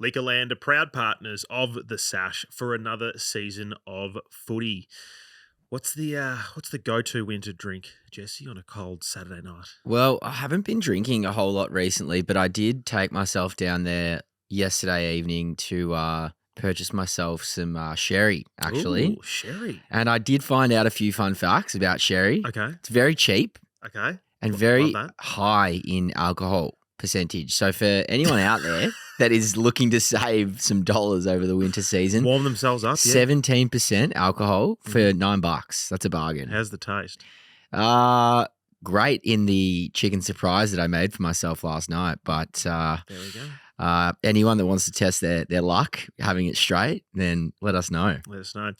Liquorland are proud partners of the Sash for another season of footy. What's the go-to winter drink, Jesse, on a cold Saturday night? Well, I haven't been drinking a whole lot recently, but I did take myself down there yesterday evening to purchase myself some sherry, actually. Ooh, sherry. And I did find out a few fun facts about sherry. Okay. It's very cheap Okay. and Love very that. high in alcohol percentage. So for anyone out there that is looking to save some dollars over the winter season, Warm themselves up, yeah. 17% alcohol for $9. That's a bargain. How's the taste? Great in the chicken surprise that I made for myself last night. But There we go. anyone that wants to test their luck having it straight, then let us know. Let us know.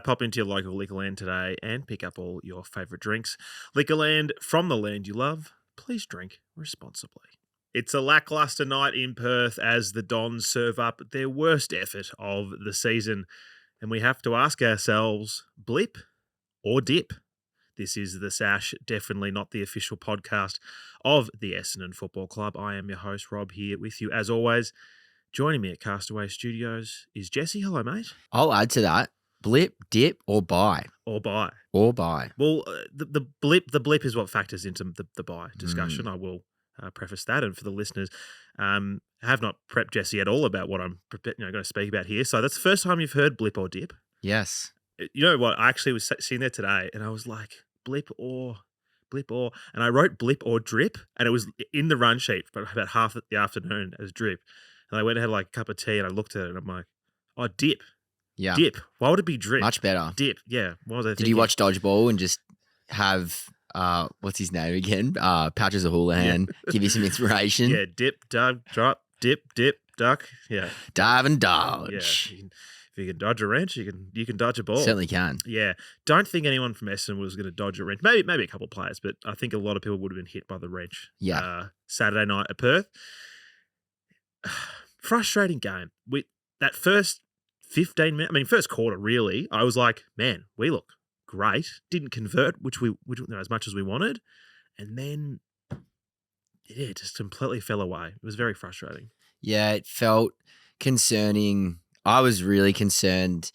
Pop into your local Liquorland today and pick up all your favourite drinks. Liquorland, from the land you love. Please drink responsibly. It's a lacklustre night in Perth as the Dons serve up their worst effort of the season. And we have to ask ourselves, blip or dip? This is The Sash, definitely not the official podcast of the Essendon Football Club. I am your host, Rob, here with you as always. Joining me at Castaway Studios is Jesse. Hello, mate. I'll add to that. Blip, dip, or buy. Or buy. Or buy. Well, the blip is what factors into the buy discussion. I will preface that. And for the listeners, I have not prepped Jesse at all about what I'm going to speak about here. So that's the first time you've heard blip or dip. Yes. You know what? I actually was sitting there today and I was like, blip or, and I wrote blip or drip, and it was in the run sheet, but about half the afternoon as drip. And I went and had like a cup of tea and I looked at it and I'm like, oh, dip. Yeah. Dip. Why would it be drip? Much better. Dip. Yeah. What was I Did thinking? you watch Dodgeball and just have, what's his name again? Patches of Houlihan, give you some inspiration? Yeah. Dip, dug, drop, dip, duck. Yeah. Dive and Yeah. dodge. If you can dodge a wrench, you can dodge a ball. Certainly can. Yeah. Don't think anyone from Essendon was going to dodge a wrench. Maybe a couple of players, but I think a lot of people would have been hit by the wrench. Yeah. Saturday night at Perth. Frustrating game. That first 15 minutes, first quarter, really, I was like, man, we look great. Didn't convert, which as much as we wanted. And then, yeah, it just completely fell away. It was very frustrating. Yeah, it felt concerning. I was really concerned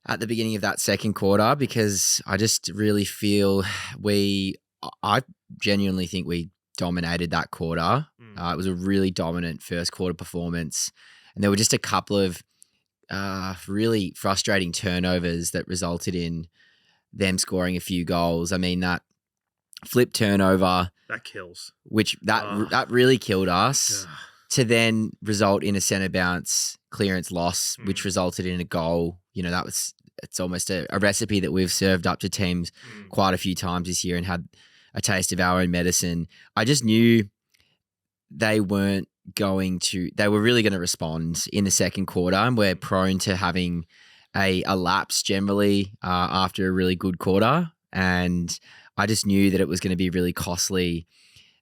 at the beginning of that second quarter because I just really feel I genuinely think we dominated that quarter. It was a really dominant first quarter performance. And there were just a couple of really frustrating turnovers that resulted in them scoring a few goals. I mean, that flip turnover. That kills. Which that really killed us. To then result in a centre bounce clearance loss, which resulted in a goal. You know, it's almost a recipe that we've served up to teams quite a few times this year and had a taste of our own medicine. I just knew they were really going to respond in the second quarter, and we're prone to having a lapse generally after a really good quarter. And I just knew that it was going to be really costly.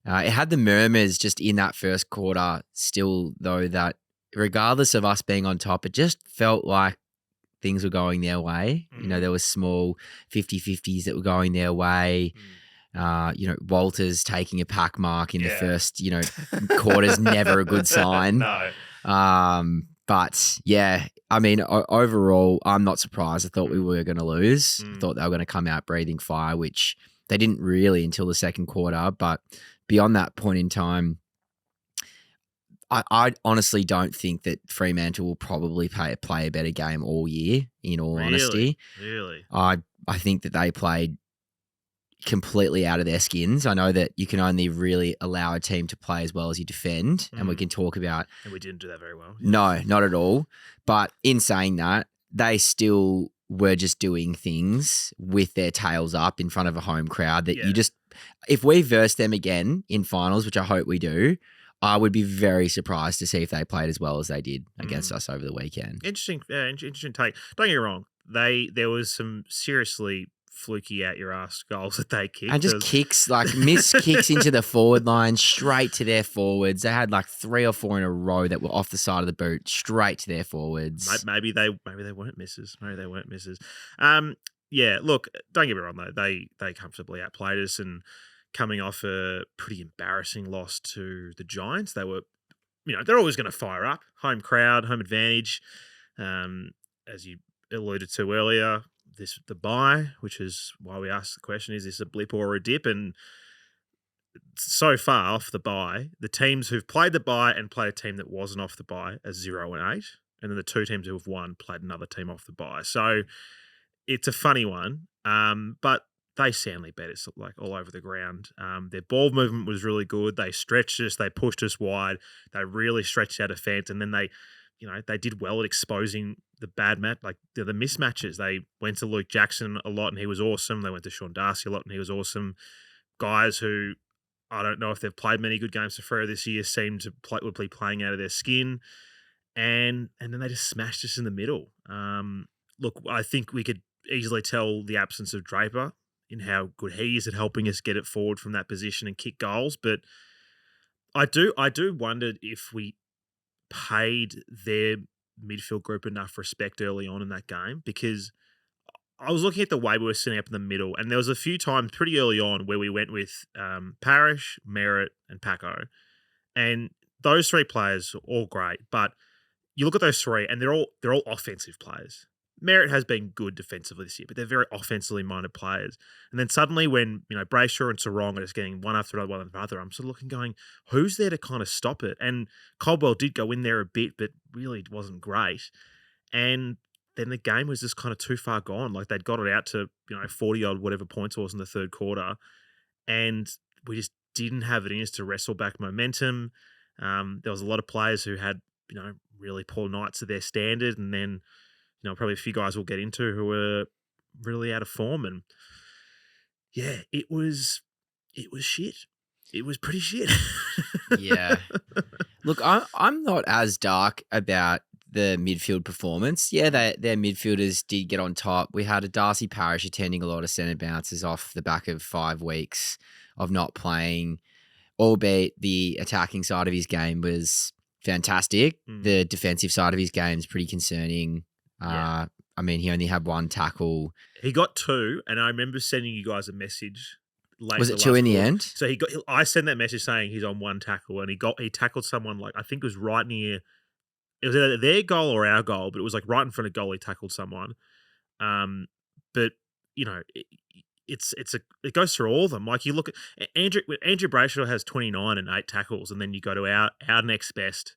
It had the murmurs just in that first quarter still, though, that regardless of us being on top, it just felt like things were going their way. You know, there was small 50-50s that were going their way. Walters taking a pack mark in the first, quarter's never a good sign. No. But yeah, overall, I'm not surprised. I thought we were going to lose. I thought they were going to come out breathing fire, which they didn't really until the second quarter. But beyond that point in time, I honestly don't think that Fremantle will probably play a better game all year, in all honesty. Really? I think that they played completely out of their skins. I know that you can only really allow a team to play as well as you defend, and we can talk about... And we didn't do that very well. No, not at all. But in saying that, they still were just doing things with their tails up in front of a home crowd that you just... If we verse them again in finals, which I hope we do, I would be very surprised to see if they played as well as they did against us over the weekend. Interesting take. Don't get me wrong. There was some seriously fluky out your ass goals that they kicked. And just kicks, like missed kicks into the forward line, straight to their forwards. They had like 3 or 4 in a row that were off the side of the boot, straight to their forwards. Maybe they weren't misses. Yeah, look, don't get me wrong though. They comfortably outplayed us, and coming off a pretty embarrassing loss to the Giants, they were they're always going to fire up. Home crowd, home advantage. As you alluded to earlier, the bye, which is why we asked the question, is this a blip or a dip? And so far off the bye, the teams who've played the bye and played a team that wasn't off the bye are 0-8. And then the two teams who have won played another team off the bye. So it's a funny one, but they soundly beat us like all over the ground. Their ball movement was really good. They stretched us. They pushed us wide. They really stretched our defence. And then they did well at exposing the bad match, like the mismatches. They went to Luke Jackson a lot and he was awesome. They went to Sean Darcy a lot and he was awesome. Guys who I don't know if they've played many good games for Freo this year seem to would be playing out of their skin. And then they just smashed us in the middle. Look, I think we could easily tell the absence of Draper in how good he is at helping us get it forward from that position and kick goals. But I do wonder if we paid their midfield group enough respect early on in that game, because I was looking at the way we were sitting up in the middle, and there was a few times pretty early on where we went with Parrish, Merritt, and Paco. And those three players are all great, but you look at those three and they're all offensive players. Merritt has been good defensively this year, but they're very offensively minded players. And then suddenly when, Brayshaw and Sarong are just getting one after another, I'm sort of looking going, who's there to kind of stop it? And Caldwell did go in there a bit, but really wasn't great. And then the game was just kind of too far gone. Like they'd got it out to, 40 odd whatever points it was in the third quarter. And we just didn't have it in us to wrestle back momentum. There was a lot of players who had, really poor nights of their standard. And then, probably a few guys we'll get into who were really out of form. And yeah, it was shit. It was pretty shit. Yeah. Look, I'm not as dark about the midfield performance. Yeah, their midfielders did get on top. We had a Darcy Parish attending a lot of centre bounces off the back of 5 weeks of not playing, albeit the attacking side of his game was fantastic. The defensive side of his game is pretty concerning. Yeah. He only had 1 tackle. He got 2, and I remember sending you guys a message. Was it 2 in the end? So I sent that message saying he's on 1 tackle, and he tackled someone I think it was right near. It was either their goal or our goal, but it was right in front of goal. He tackled someone. But it goes through all of them. Like you look at Andrew Brayshaw has 29 and 8 tackles, and then you go to our next best,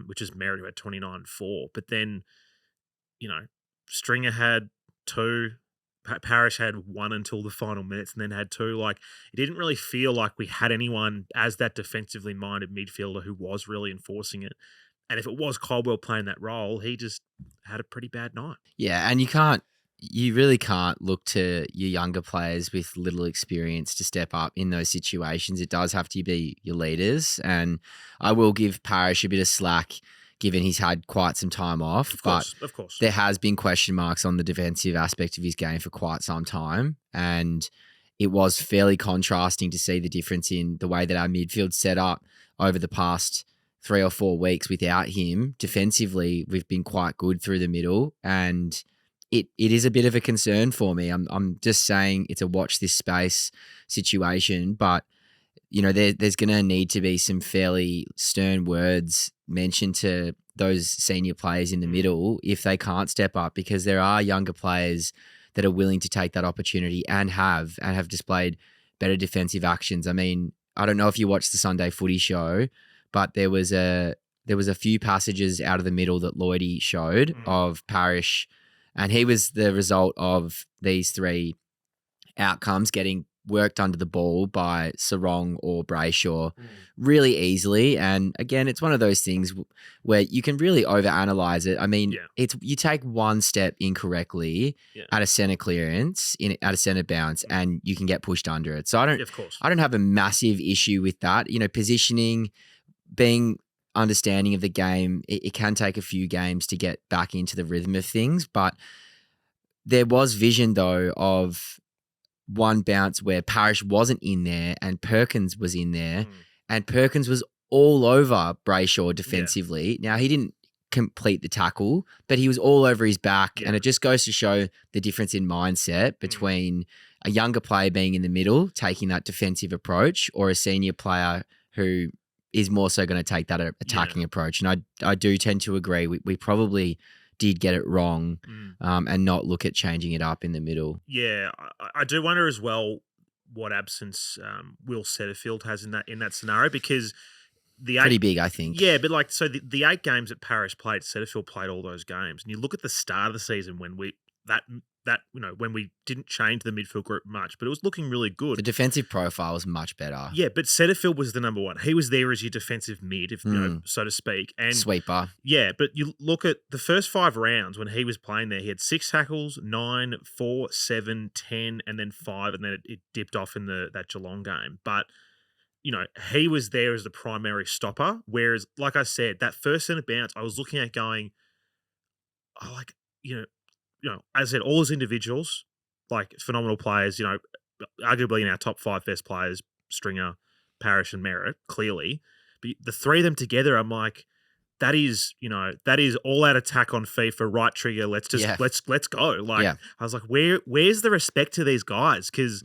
which is Merritt, who had 29 and 4. But then, Stringer had 2. Parrish had 1 until the final minutes, and then had 2. Like it didn't really feel like we had anyone as that defensively minded midfielder who was really enforcing it. And if it was Caldwell playing that role, he just had a pretty bad night. Yeah, and you really can't look to your younger players with little experience to step up in those situations. It does have to be your leaders. And I will give Parrish a bit of slack given he's had quite some time off. Of course. There has been question marks on the defensive aspect of his game for quite some time. And it was fairly contrasting to see the difference in the way that our midfield set up over the past 3 or 4 weeks without him. Defensively, we've been quite good through the middle, and it is a bit of a concern for me. I'm just saying it's a watch this space situation, but there's going to need to be some fairly stern words mentioned to those senior players in the middle if they can't step up, because there are younger players that are willing to take that opportunity and have displayed better defensive actions. I mean, I don't know if you watched the Sunday Footy show, but there was a few passages out of the middle that Lloydie showed of Parrish, and he was the result of these 3 outcomes getting worked under the ball by Sarong or Brayshaw really easily. And again, it's one of those things where you can really overanalyze it. I mean, you take 1 step incorrectly at a centre clearance, at a centre bounce, and you can get pushed under it. So I don't have a massive issue with that. Positioning, being understanding of the game, it can take a few games to get back into the rhythm of things. But there was vision, though, of 1 bounce where Parrish wasn't in there and Perkins was in there, and Perkins was all over Brayshaw defensively. Now, he didn't complete the tackle, but he was all over his back, and it just goes to show the difference in mindset between a younger player being in the middle, taking that defensive approach, or a senior player who is more so going to take that attacking approach. And I do tend to agree. We probably did get it wrong and not look at changing it up in the middle. Yeah, I do wonder as well what absence Will Setterfield has in that scenario, because pretty big, I think. Yeah, but like, so the 8 games that Parish played, Setterfield played all those games, and you look at the start of the season when we when we didn't change the midfield group much, but it was looking really good. The defensive profile was much better. Yeah, but Setterfield was the number one. He was there as your defensive mid, if you know, so to speak, and sweeper. Yeah, but you look at the first 5 rounds when he was playing there. He had 6 tackles, 9, 4, 7, 10, and then 5, and then it dipped off in that Geelong game. But you know, he was there as the primary stopper. Whereas, like I said, that first centre bounce, I was looking at going, oh, like, you know, as I said, all as individuals, like phenomenal players, you know, arguably in our top 5 best players, Stringer, Parish, and Merritt, clearly. But the 3 of them together, I'm like, that is all out attack on FIFA, right trigger. Let's go. Like, I was like, where's the respect to these guys? Because,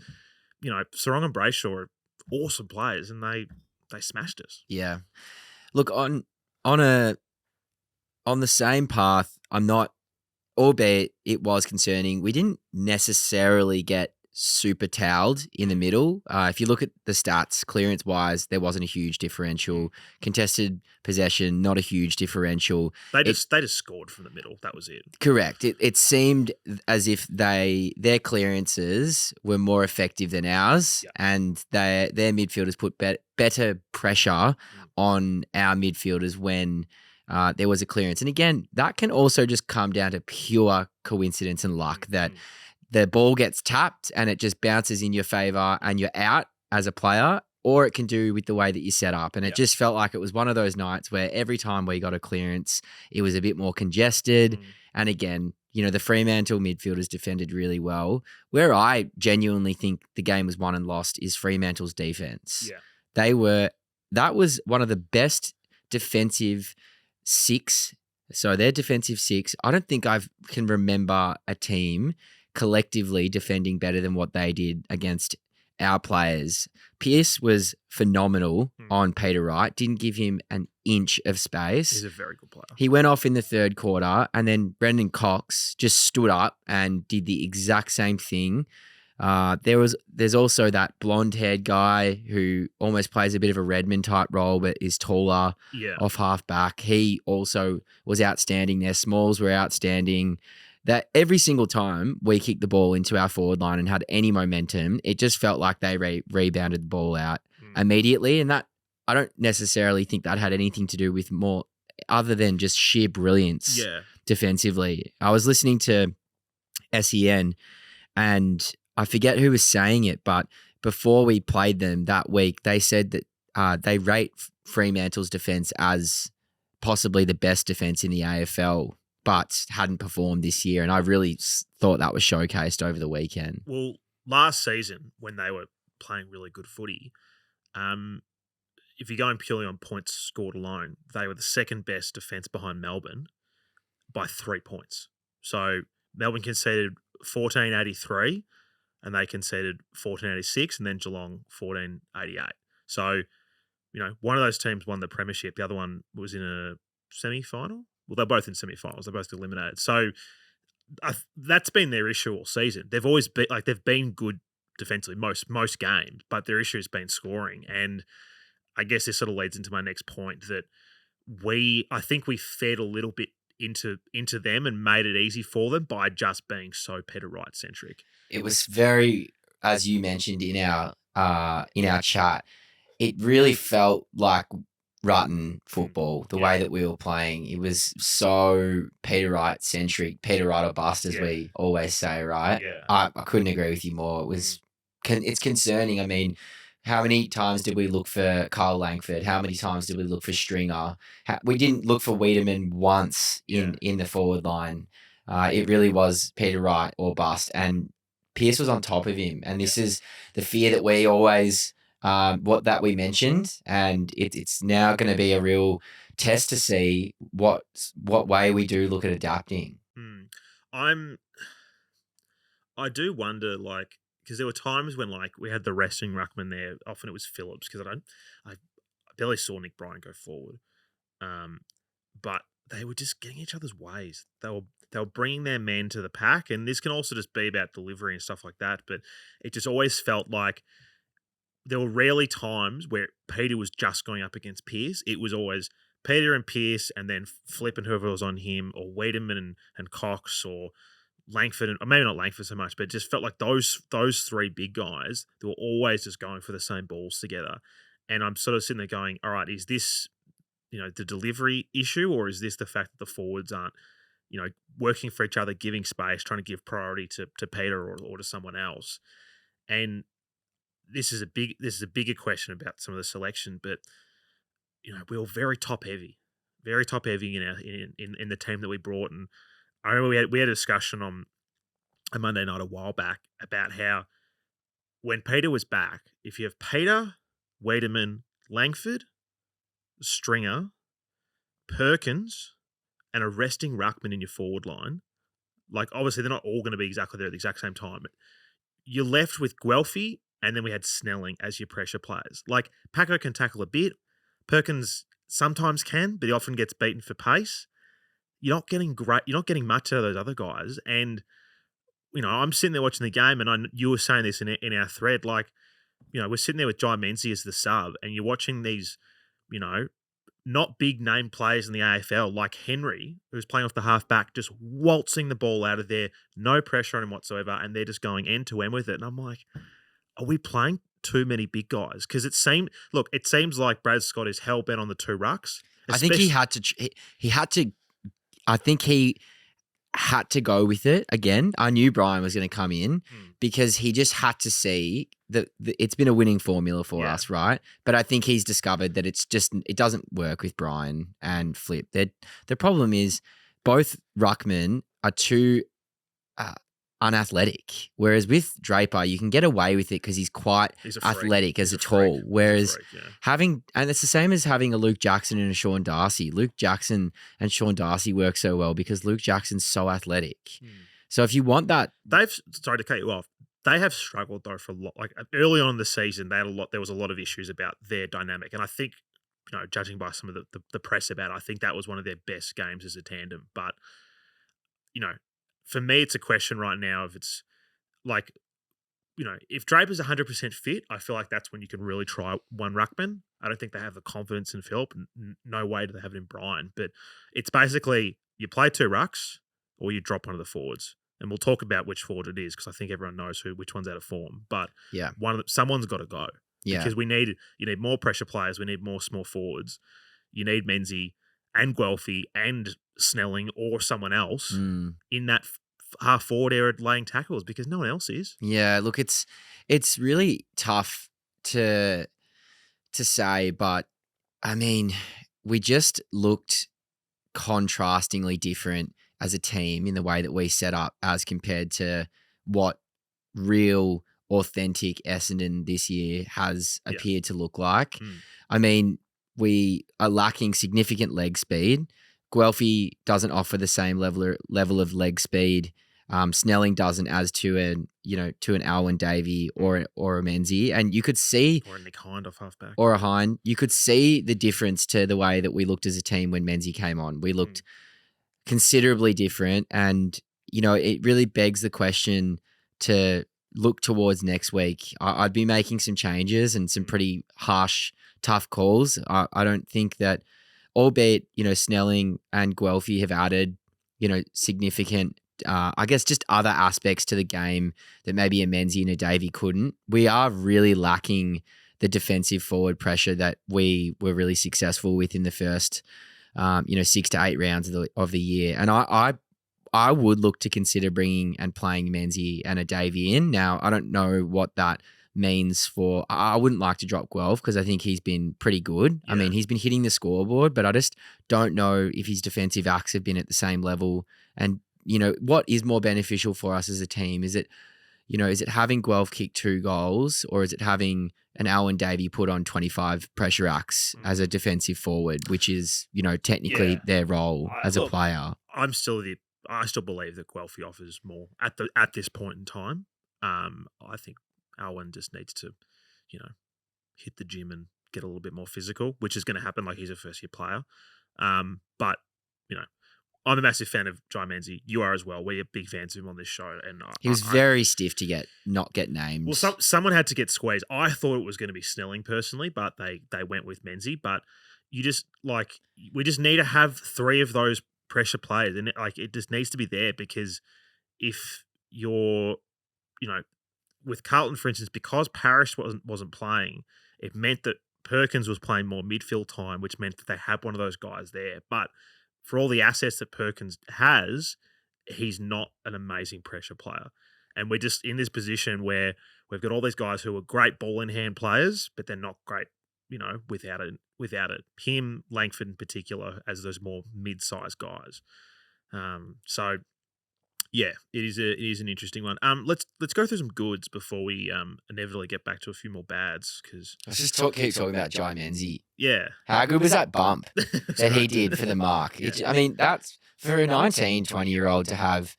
you know, Sarong and Brayshaw are awesome players, and they smashed us. Yeah. Look, on the same path, I'm not, albeit it was concerning, we didn't necessarily get super towelled in the middle. If you look at the stats, clearance-wise, there wasn't a huge differential. Contested possession, not a huge differential. They just scored from the middle. That was it. Correct. It seemed as if their clearances were more effective than ours, and their midfielders put better pressure on our midfielders when there was a clearance. And again, that can also just come down to pure coincidence and luck that the ball gets tapped and it just bounces in your favour and you're out as a player, or it can do with the way that you set up. And it just felt like it was one of those nights where every time we got a clearance, it was a bit more congested. And again, you know, the Fremantle midfielders defended really well. Where I genuinely think the game was won and lost is Fremantle's defence. Yeah. That was one of the best defensive 6. So their defensive 6, I don't think I can remember a team collectively defending better than what they did against our players. Pearce was phenomenal on Peter Wright, didn't give him an inch of space. He's a very good player. He went off in the 3rd quarter, and then Brendan Cox just stood up and did the exact same thing. There's also that blonde-haired guy who almost plays a bit of a Redmond type role, but is taller off half back. He also was outstanding. Their smalls were outstanding. That every single time we kicked the ball into our forward line and had any momentum, it just felt like they rebounded the ball out immediately. And that, I don't necessarily think that had anything to do with more other than just sheer brilliance defensively. I was listening to SEN, and I forget who was saying it, but before we played them that week, they said that they rate Fremantle's defense as possibly the best defense in the AFL, but hadn't performed this year. And I really thought that was showcased over the weekend. Well, last season when they were playing really good footy, if you're going purely on points scored alone, they were the 2nd best defence behind Melbourne by 3 points. So Melbourne conceded 1483 and they conceded 1486, and then Geelong 1488. So, you know, one of those teams won the premiership. The other one was in a semi-final. Well, they're both in semi-finals. They're both eliminated. So that's been their issue all season. They've always been they've been good defensively most games, but their issue has been scoring. And I guess this sort of leads into my next point that I think we fed a little bit into them and made it easy for them by just being so Peter Wright centric. It was very, as you mentioned in our chat, it really felt like Rutten football, the way that we were playing. It was so Peter Wright centric, Peter Wright or bust, as we always say, right? Yeah. I couldn't agree with you more. It's concerning. I mean, how many times did we look for Kyle Langford? How many times did we look for Stringer? We didn't look for Wiedemann once in the forward line. It really was Peter Wright or bust, and Pearce was on top of him. And this is the fear that we always that we mentioned, and it's now going to be a real test to see what way we do look at adapting. I do wonder, because there were times when we had the resting ruckman there. Often it was Phillips, because barely saw Nick Bryan go forward. But they were just getting each other's ways. They were bringing their men to the pack, and this can also just be about delivery and stuff like that. But it just always felt like there were rarely times where Peter was just going up against Pearce. It was always Peter and Pearce, and then Flip and whoever was on him, or Wiedemann and Cox, or Langford, or maybe not Langford so much, but it just felt like those three big guys, they were always just going for the same balls together. And I'm sort of sitting there going, all right, is this, the delivery issue, or is this the fact that the forwards aren't, working for each other, giving space, trying to give priority to Peter or to someone else? And this is a bigger question about some of the selection, but we were very top heavy in our in the team that we brought. And I remember we had a discussion on a Monday night a while back about how when Peter was back, if you have Peter, Wiedemann, Langford, Stringer, Perkins, and a resting ruckman in your forward line, like obviously they're not all going to be exactly there at the exact same time. You're left with Guelphy, and then we had Snelling as your pressure players. Like Paco can tackle a bit, Perkins sometimes can, but he often gets beaten for pace. You're not getting much out of those other guys. And I'm sitting there watching the game, and you were saying this in our thread, like, we're sitting there with Jai Menzies as the sub, and you're watching these, not big name players in the AFL like Henry, who's playing off the half back, just waltzing the ball out of there, no pressure on him whatsoever, and they're just going end to end with it. And I'm like, are we playing too many big guys? Because it seems like Brad Scott is hell bent on the two rucks. I think he had to. I think he had to go with it again. I knew Brian was going to come in because he just had to see that it's been a winning formula for us, right? But I think he's discovered that it doesn't work with Brian and Flip. The problem is both ruckmen are too unathletic, whereas with Draper you can get away with it because he's quite athletic as a tall. Whereas and it's the same as having a Luke Jackson and a Sean Darcy. Luke Jackson and Sean Darcy work so well because Luke Jackson's so athletic. So if you want that, sorry to cut you off. They have struggled though for a lot. Like early on in the season, there was a lot of issues about their dynamic, and I think judging by some of the press about it, I think that was one of their best games as a tandem. But for me, it's a question right now if it's like, if Draper's 100% fit, I feel like that's when you can really try one ruckman. I don't think they have the confidence in Philp. No way do they have it in Brian. But it's basically you play two rucks or you drop one of the forwards. And we'll talk about which forward it is because I think everyone knows which one's out of form. But someone's got to go. Yeah. Because you need more pressure players. We need more small forwards. You need Menzie and Guelphy and Snelling or someone else in that half forward area laying tackles because no one else is. Yeah, look, it's really tough to say, but I mean, we just looked contrastingly different as a team in the way that we set up as compared to what real authentic Essendon this year has appeared to look like. I mean, we are lacking significant leg speed. Guelphy doesn't offer the same level of leg speed. Snelling doesn't as to an Alwyn Davey or a Menzie. And you could see... Or a Nick Hind off halfback. Or a Hind. You could see the difference to the way that we looked as a team when Menzie came on. We looked considerably different. And, it really begs the question to look towards next week. I'd be making some changes and some pretty harsh, tough calls. I don't think that, albeit, Snelling and Guelphy have added, significant, I guess, just other aspects to the game that maybe a Menzie and a Davey couldn't. We are really lacking the defensive forward pressure that we were really successful with in the first, 6 to 8 rounds of the year. And I would look to consider bringing and playing Menzie and a Davey in. Now, I don't know what that means for... I wouldn't like to drop Guelph because I think he's been pretty good. Yeah. I mean, he's been hitting the scoreboard, but I just don't know if his defensive acts have been at the same level. And, what is more beneficial for us as a team? Is it having Guelph kick 2 goals or is it having an Alwyn Davey put on 25 pressure acts as a defensive forward, which is, technically their role as a player? I still believe that Guelphy offers more at this point in time. I think Alwyn just needs to, hit the gym and get a little bit more physical, which is going to happen. Like he's a first year player, but you know, I'm a massive fan of Jai Manzi. You are as well. We're big fans of him on this show, and He was very stiff to not get named. Well, someone had to get squeezed. I thought it was going to be Snelling personally, but they went with Menzie. But we just need to have 3 of those pressure players, and it just needs to be there, because if you're, with Carlton, for instance, because Parrish wasn't playing, it meant that Perkins was playing more midfield time, which meant that they had one of those guys there. But for all the assets that Perkins has, he's not an amazing pressure player. And we're just in this position where we've got all these guys who are great ball in hand players, but they're not great, without it. Him, Langford in particular, as those more mid-sized guys. So yeah, it is an interesting one. Let's go through some goods before we inevitably get back to a few more bads, because let's just keep talking about Jai Manzi. Yeah, how good was that bump that he did for the mark? Yeah. I mean, that's for a 19, 20-year-old to have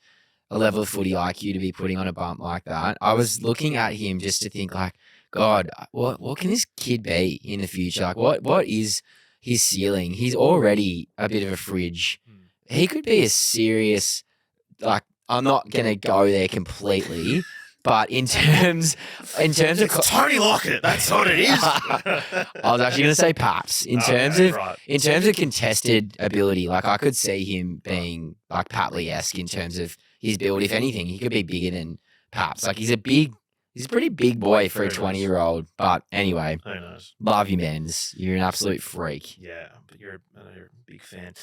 a level of footy IQ to be putting on a bump like that. I was looking at him just to think, like, God, what can this kid be in the future? Like, what is his ceiling? He's already a bit of a fridge. He could be a serious, like, I'm not going to go there completely, but in terms of Tony Lockett, that's what it is. I was actually going to say Paps. In terms of contested ability, like, I could see him being like Patley-esque in terms of his build. If anything, he could be bigger than Paps. Like, he's a pretty big boy for a 20-year-old. But anyway, Who knows? Love you, Menz. You're an absolute freak. Yeah, but you're a big fan.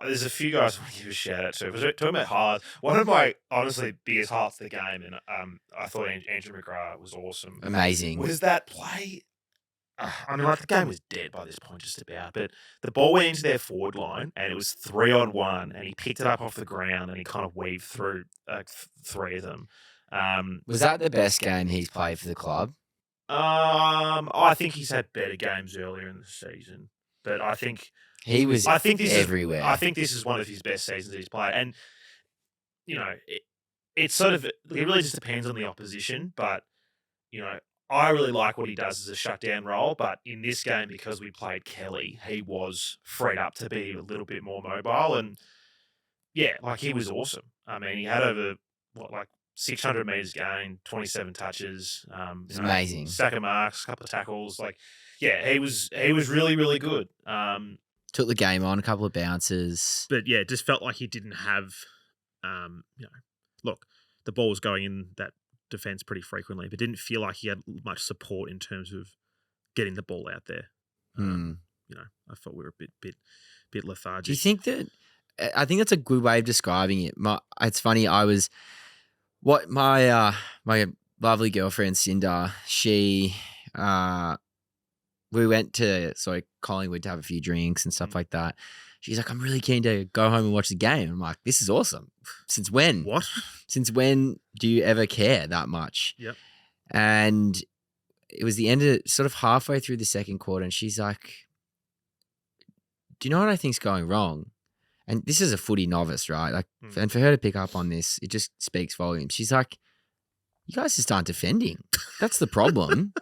There's a few guys I want to give a shout out to. We're talking about highlights. One of my honestly biggest highlights of the game, and I thought Andrew McGrath was awesome. Amazing. Was that play? The game was dead by this point, just about. But the ball went into their forward line, and it was 3-on-1, and he picked it up off the ground, and he kind of weaved through 3 of them. Was that the best game he's played for the club? I think he's had better games earlier in the season, but I think he was. I think this everywhere. I think this is one of his best seasons he's played, and it's sort of, it really just depends on the opposition. But I really like what he does as a shutdown role. But in this game, because we played Kelly, he was freed up to be a little bit more mobile, and yeah, like, he was awesome. I mean, he had over 600 metres gained, 27 touches. It's amazing. Stack of marks, couple of tackles. Like, yeah, he was really, really good. Took the game on, a couple of bounces. But yeah, it just felt like he didn't have, look, the ball was going in that defence pretty frequently, but didn't feel like he had much support in terms of getting the ball out there. I thought we were a bit lethargic. Do you think that? I think that's a good way of describing it. It's funny. My lovely girlfriend Cinder, we went to Collingwood to have a few drinks and stuff like that. She's like, I'm really keen to go home and watch the game. I'm like, this is awesome. Since when? What? Since when do you ever care that much? Yep. And it was the end of sort of halfway through the second quarter, and she's like, do you know what I think's going wrong? And this is a footy novice, right? Like, and for her to pick up on this, it just speaks volumes. She's like, you guys just aren't defending. That's the problem.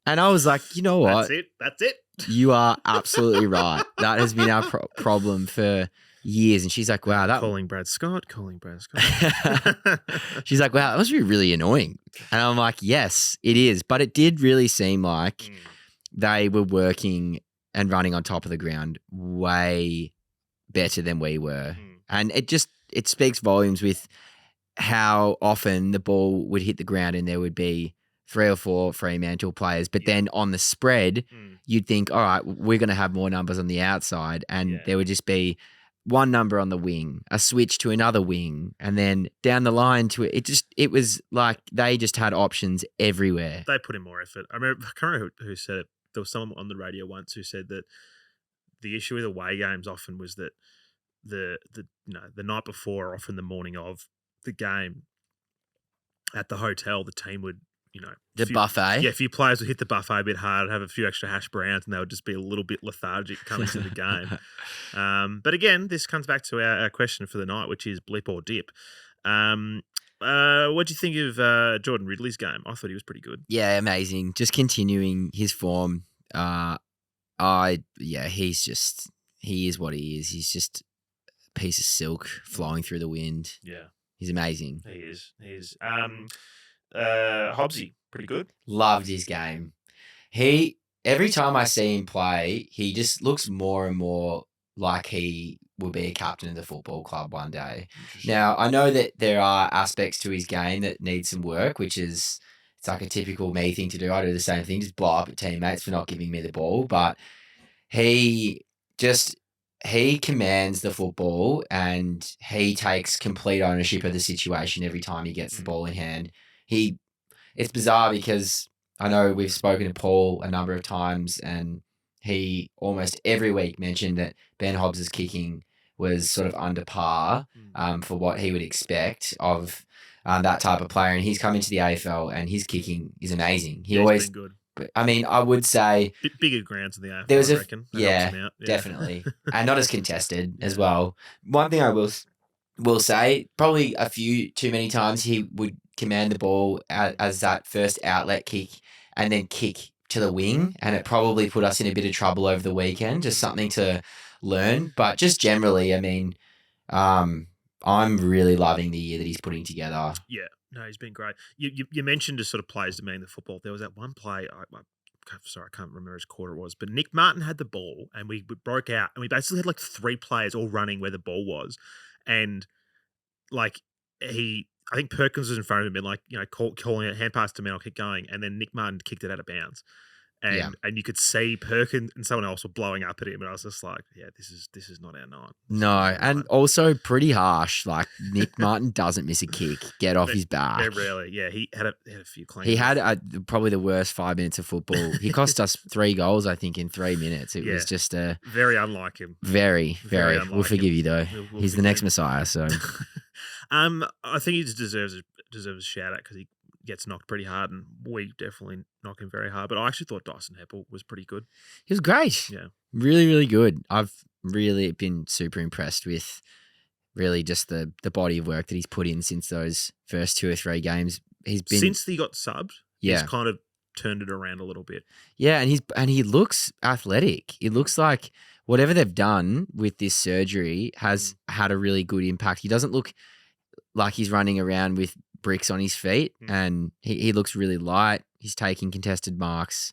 And I was like, you know what? That's it. You are absolutely right. That has been our problem for years. And she's like, wow, calling Brad Scott. She's like, wow, that must be really annoying. And I'm like, yes, it is. But it did really seem like they were working and running on top of the ground way better than we were. And it speaks volumes with how often the ball would hit the ground and there would be 3 or 4 Fremantle players. But then on the spread, you'd think, all right, we're going to have more numbers on the outside, and there would just be one number on the wing, a switch to another wing, and then down the line to it was like they just had options everywhere. They put in more effort. I can't remember who said it. There was someone on the radio once who said that the issue with away games often was that the night before, or often the morning of the game at the hotel, the team would, buffet. Yeah, a few players would hit the buffet a bit hard, have a few extra hash browns, and they would just be a little bit lethargic coming to the game. But again, this comes back to our question for the night, which is blip or dip. What do you think of Jordan Ridley's game? I thought he was pretty good. Yeah, amazing. Just continuing his form He is what he is. He's just a piece of silk flowing through the wind. Yeah, He's amazing. he is. Hobbsy, pretty good. Loved his game. Every time I see him play, he just looks more and more like he will be a captain of the football club one day. Now, I know that there are aspects to his game that need some work, which is, it's like a typical me thing to do. I do the same thing, just blow up at teammates for not giving me the ball. But he commands the football and he takes complete ownership of the situation every time he gets the ball in hand. It's bizarre because I know we've spoken to Paul a number of times and he almost every week mentioned that Ben Hobbs' kicking was sort of under par for what he would expect of that type of player. And he's come into the AFL and his kicking is amazing. He's been good. I mean, I would say bigger grounds in the AFL, I reckon. Yeah, definitely. And not as contested as well. One thing I will say, probably a few too many times he would command the ball as that first outlet kick and then kick to the wing, and it probably put us in a bit of trouble over the weekend, just something to learn. But just generally, I mean, I'm really loving the year that he's putting together. Yeah, no, he's been great. You mentioned just sort of players demanding the football. There was that one play, sorry, I can't remember whose quarter it was, but Nick Martin had the ball and we broke out and we basically had like 3 players all running where the ball was. And like I think Perkins was in front of him and like, calling it hand pass to me, I'll keep going. And then Nick Martin kicked it out of bounds. And you could see Perkins and someone else were blowing up at him. And I was just like, yeah, this is not our night. No, and also pretty harsh. Like Nick Martin doesn't miss a kick. Get off his back. Yeah, rarely. Yeah, he had a few clean. He had probably the worst 5 minutes of football. He cost us 3 goals, I think, in 3 minutes. It was just very unlike him. Very, very. We'll forgive you though. He's the next Messiah. So, I think he just deserves a shout out because he gets knocked pretty hard, and we definitely knock him very hard. But I actually thought Dyson Heppel was pretty good. He was great. Yeah. Really, really good. I've really been super impressed with really just the body of work that he's put in since those first 2 or 3 games. Since he got subbed, yeah, he's kind of turned it around a little bit. Yeah, and he looks athletic. It looks like whatever they've done with this surgery has had a really good impact. He doesn't look like he's running around with bricks on his feet, and he looks really light. He's taking contested marks.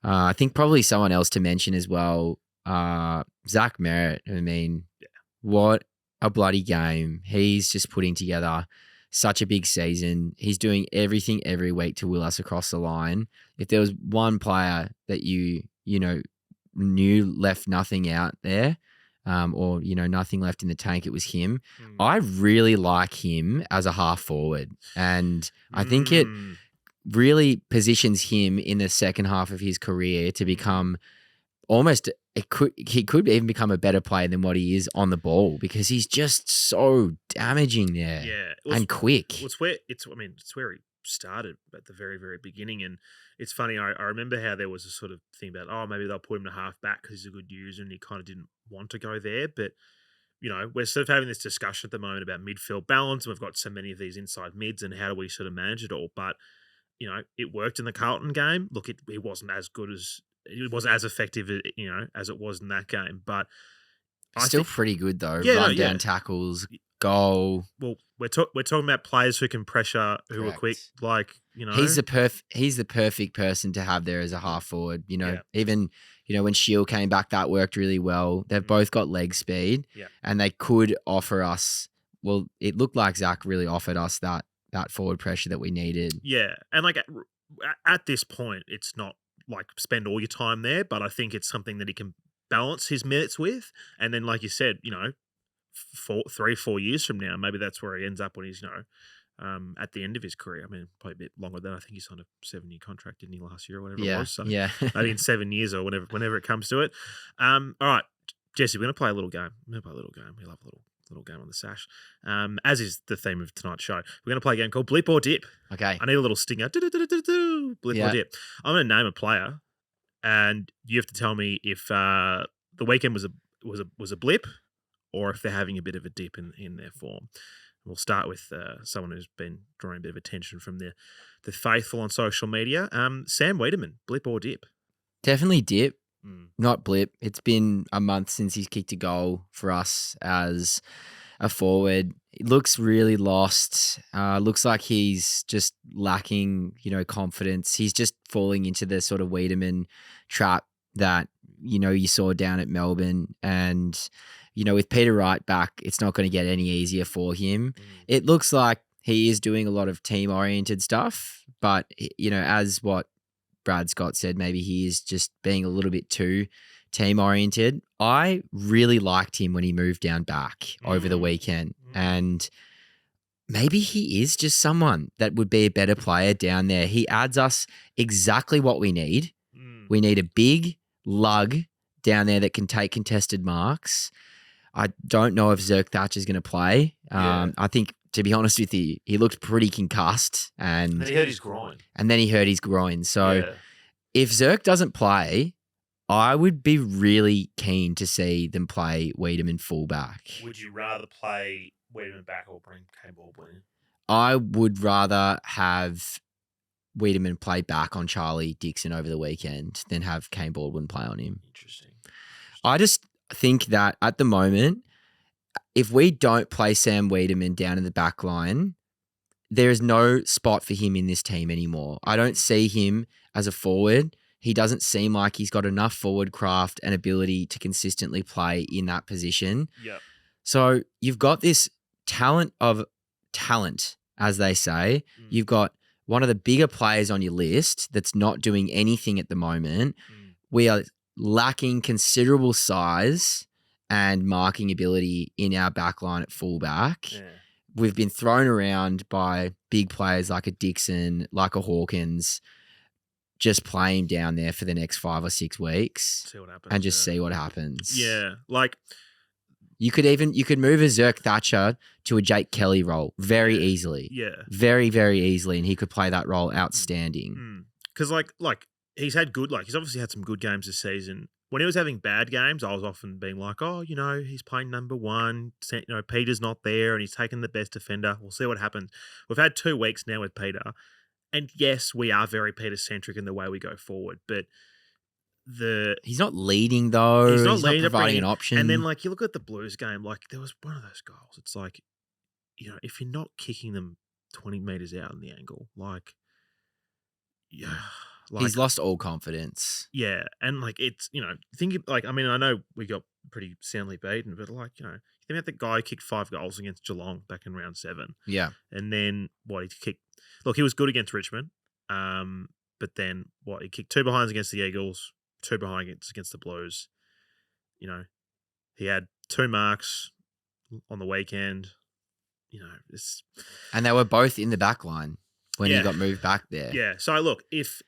I think probably someone else to mention as well, Zach Merritt. I mean, what a bloody game. He's just putting together such a big season. He's doing everything every week to will us across the line. If there was one player that you knew left nothing out there, or nothing left in the tank, it was him. I really like him as a half forward, and I think it really positions him in the second half of his career to become he could even become a better player than what he is on the ball, because he's just so damaging there, and quick. It's where he started at the very, very beginning. And it's funny, I remember how there was a sort of thing about, maybe they'll put him to half back because he's a good user and he kind of didn't want to go there. But, we're sort of having this discussion at the moment about midfield balance, and we've got so many of these inside mids, and how do we sort of manage it all? But, it worked in the Carlton game. Look, it wasn't as good as, it wasn't as effective, as it was in that game. But still pretty good though. Run down tackles, goal. Well, we're talking about players who can pressure, who are quick. Like, he's the perfect person to have there as a half forward. Even when Shield came back, that worked really well. They've both got leg speed, and they could offer us. Well, it looked like Zach really offered us that forward pressure that we needed. Yeah, and like at this point, it's not like spend all your time there, but I think it's something that he can balance his minutes with, and then like you said, 3-4 years from now, maybe that's where he ends up when he's at the end of his career. I mean, probably a bit longer than, I think he signed a 7-year contract, didn't he, last year or whatever it was? So maybe in 7 years or whenever it comes to it. All right, Jesse, we're gonna play a little game. We love a little game on the Sash. As is the theme of tonight's show. We're gonna play a game called Blip or Dip. Okay. I need a little stinger. Blip or Dip. I'm gonna name a player, and you have to tell me if the weekend was a blip, or if they're having a bit of a dip in their form. We'll start with someone who's been drawing a bit of attention from the faithful on social media. Sam Wiedemann, blip or dip? Definitely Dip, Mm. not Blip. It's been a month since he's kicked a goal for us as a forward. It looks really lost. Looks like he's just lacking, confidence. He's just falling into the sort of Wiedemann trap that, you saw down at Melbourne. And, with Peter Wright back, it's not going to get any easier for him. It looks like he is doing a lot of team-oriented stuff, but, as what Brad Scott said, maybe he is just being a little bit too team-oriented. I really liked him when he moved down back over the weekend. And maybe he is just someone that would be a better player down there. He adds us exactly what we need. We need a big lug down there that can take contested marks. I don't know if Zerk Thatcher's going to play. I think, to be honest with you, he looked pretty concussed. And he hurt his groin. And then he hurt his groin. So if Zerk doesn't play, I would be really keen to see them play Wiedemann fullback. Would you rather play Wiedemann back or bring Kane Baldwin in? I would rather have Wiedemann play back on Charlie Dixon over the weekend than have Kane Baldwin play on him. Interesting. I just think that at the moment, if we don't play Sam Wiedemann down in the back line, there is no spot for him in this team anymore. I don't see him as a forward. He doesn't seem like he's got enough forward craft and ability to consistently play in that position. Yep. So you've got this talent of talent, as they say. You've got one of the bigger players on your list that's not doing anything at the moment. We are lacking considerable size and marking ability in our backline at fullback. Yeah. We've been thrown around by big players like a Dixon, like a Hawkins. Just play him down there for the next 5 or 6 weeks See what happens, and just see what happens. Yeah, like you could move a Zerk Thatcher to a Jake Kelly role very easily. Yeah, very, very easily, and he could play that role outstanding. Because like he's had he's obviously had some good games this season. When he was having bad games, I was often being like, oh, he's playing number one. Peter's not there, and he's taken the best defender. We'll see what happens. We've had 2 weeks now with Peter. And yes, we are very Peter-centric in the way we go forward, but he's not leading though. He's not providing an option. And then you look at the Blues game, there was one of those goals. It's like, if you're not kicking them 20 meters out in the angle, he's lost all confidence. Yeah, and it's I know we got pretty soundly beaten, but think about the guy who kicked 5 goals against Geelong back in round 7. Yeah, and then he kicked. Look, he was good against Richmond, but then he kicked 2 behinds against the Eagles, 2 behinds against the Blues. He had 2 marks on the weekend. And they were both in the back line when he got moved back there. Yeah. So look, if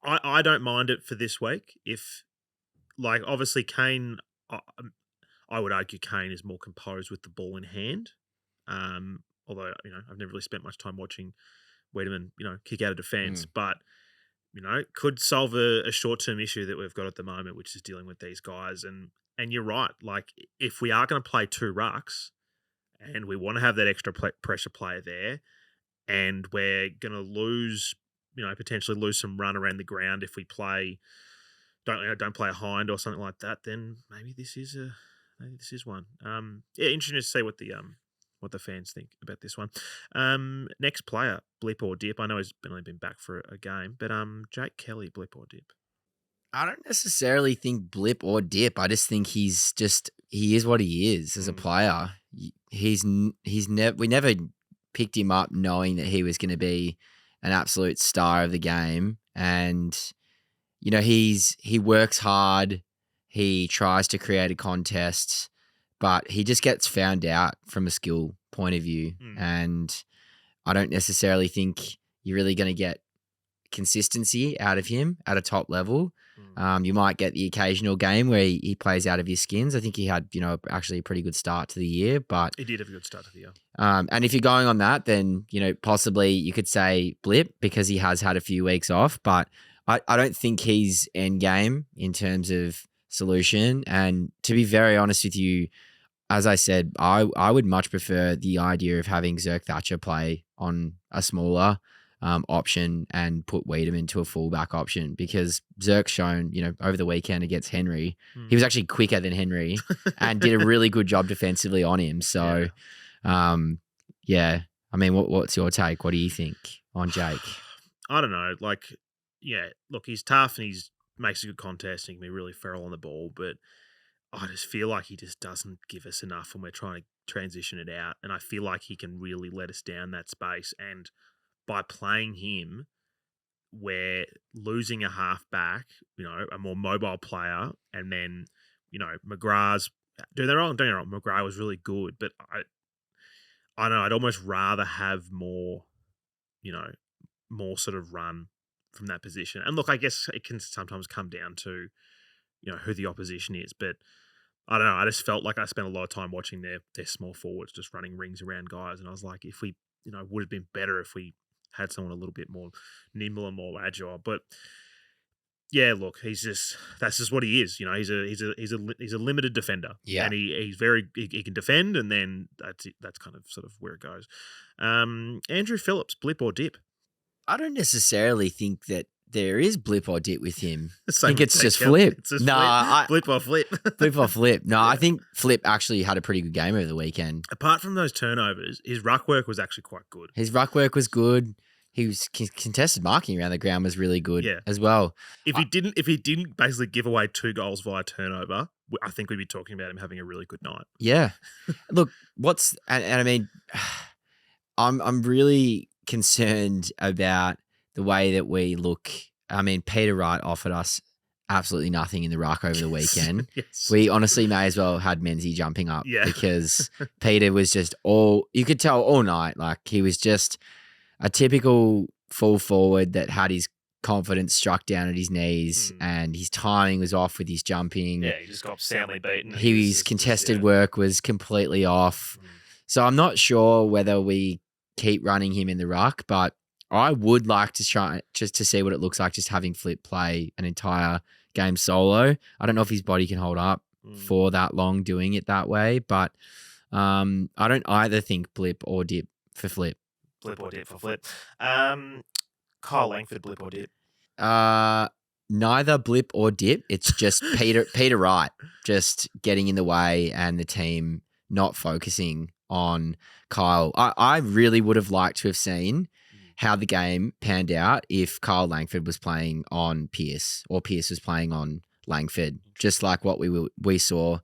I don't mind it for this week, if obviously Kane, I would argue Kane is more composed with the ball in hand. Although, I've never really spent much time watching Wiedemann, kick out of defence, but, could solve a short-term issue that we've got at the moment, which is dealing with these guys. And you're right. If we are going to play 2 rucks and we want to have that extra pressure player there and we're going to lose, potentially lose some run around the ground if we don't play a hind or something like that, then maybe this is one. Interesting to see what the fans think about this one. Next player, Blip or Dip. I know he's only been back for a game, but Jake Kelly, Blip or Dip? I don't necessarily think Blip or Dip. I just think he is what he is as a player. We never picked him up knowing that he was going to be an absolute star of the game, and he works hard. He tries to create a contest, but he just gets found out from a skill point of view. And I don't necessarily think you're really going to get consistency out of him at a top level. You might get the occasional game where he plays out of his skins. I think he had, actually a pretty good start to the year, but he did have a good start to the year. And if you're going on that, then, possibly you could say Blip because he has had a few weeks off, but I don't think he's end game in terms of solution. And to be very honest with you, as I said, I would much prefer the idea of having Zerk Thatcher play on a smaller option and put Wiedemann to a fullback option, because Zerk's shown, over the weekend against Henry, he was actually quicker than Henry and did a really good job defensively on him. So, yeah. I mean, what's your take? What do you think on Jake? I don't know. Look, he's tough and he makes a good contest and he can be really feral on the ball, but I just feel like he just doesn't give us enough when we're trying to transition it out. And I feel like he can really let us down that space. And by playing him, we're losing a half back, a more mobile player, and then, McGrath's don't get me wrong, McGrath was really good, but I don't know, I'd almost rather have more sort of run from that position. And look, I guess it can sometimes come down to, who the opposition is, but I don't know. I just felt like I spent a lot of time watching their small forwards just running rings around guys, and I was like, if we, would have been better if we had someone a little bit more nimble and more agile. But yeah, look, that's just what he is. He's a limited defender. Yeah, and he can defend, and then that's kind of sort of where it goes. Andrew Phillips, blip or dip? I don't necessarily think that there is blip or dip with him. I Same think with it's just Jake flip. It's just No, blip or flip. Blip or flip. No, Yeah. I think Flip actually had a pretty good game over the weekend. Apart from those turnovers, his ruck work was actually quite good. His ruck work was good. He was contested marking around the ground was really good as well. If he didn't basically give away 2 goals via turnover, I think we'd be talking about him having a really good night. Yeah. Look, and I mean, I'm really concerned about the way that we look. I mean, Peter Wright offered us absolutely nothing in the ruck over the weekend. Yes. We honestly may as well had Menzies jumping up because Peter was just you could tell all night, like he was just a typical full forward that had his confidence struck down at his knees and his timing was off with his jumping. Yeah, he just got soundly beaten. His contested work was completely off. So I'm not sure whether we keep running him in the ruck, but I would like to try just to see what it looks like just having Flip play an entire game solo. I don't know if his body can hold up for that long doing it that way, but I don't either think blip or dip for Flip. Blip or dip for Flip. Kyle Langford, blip or dip? Neither blip or dip. It's just Peter Wright just getting in the way and the team not focusing on Kyle. I really would have liked to have seen how the game panned out if Kyle Langford was playing on Pearce or Pearce was playing on Langford, just like what we saw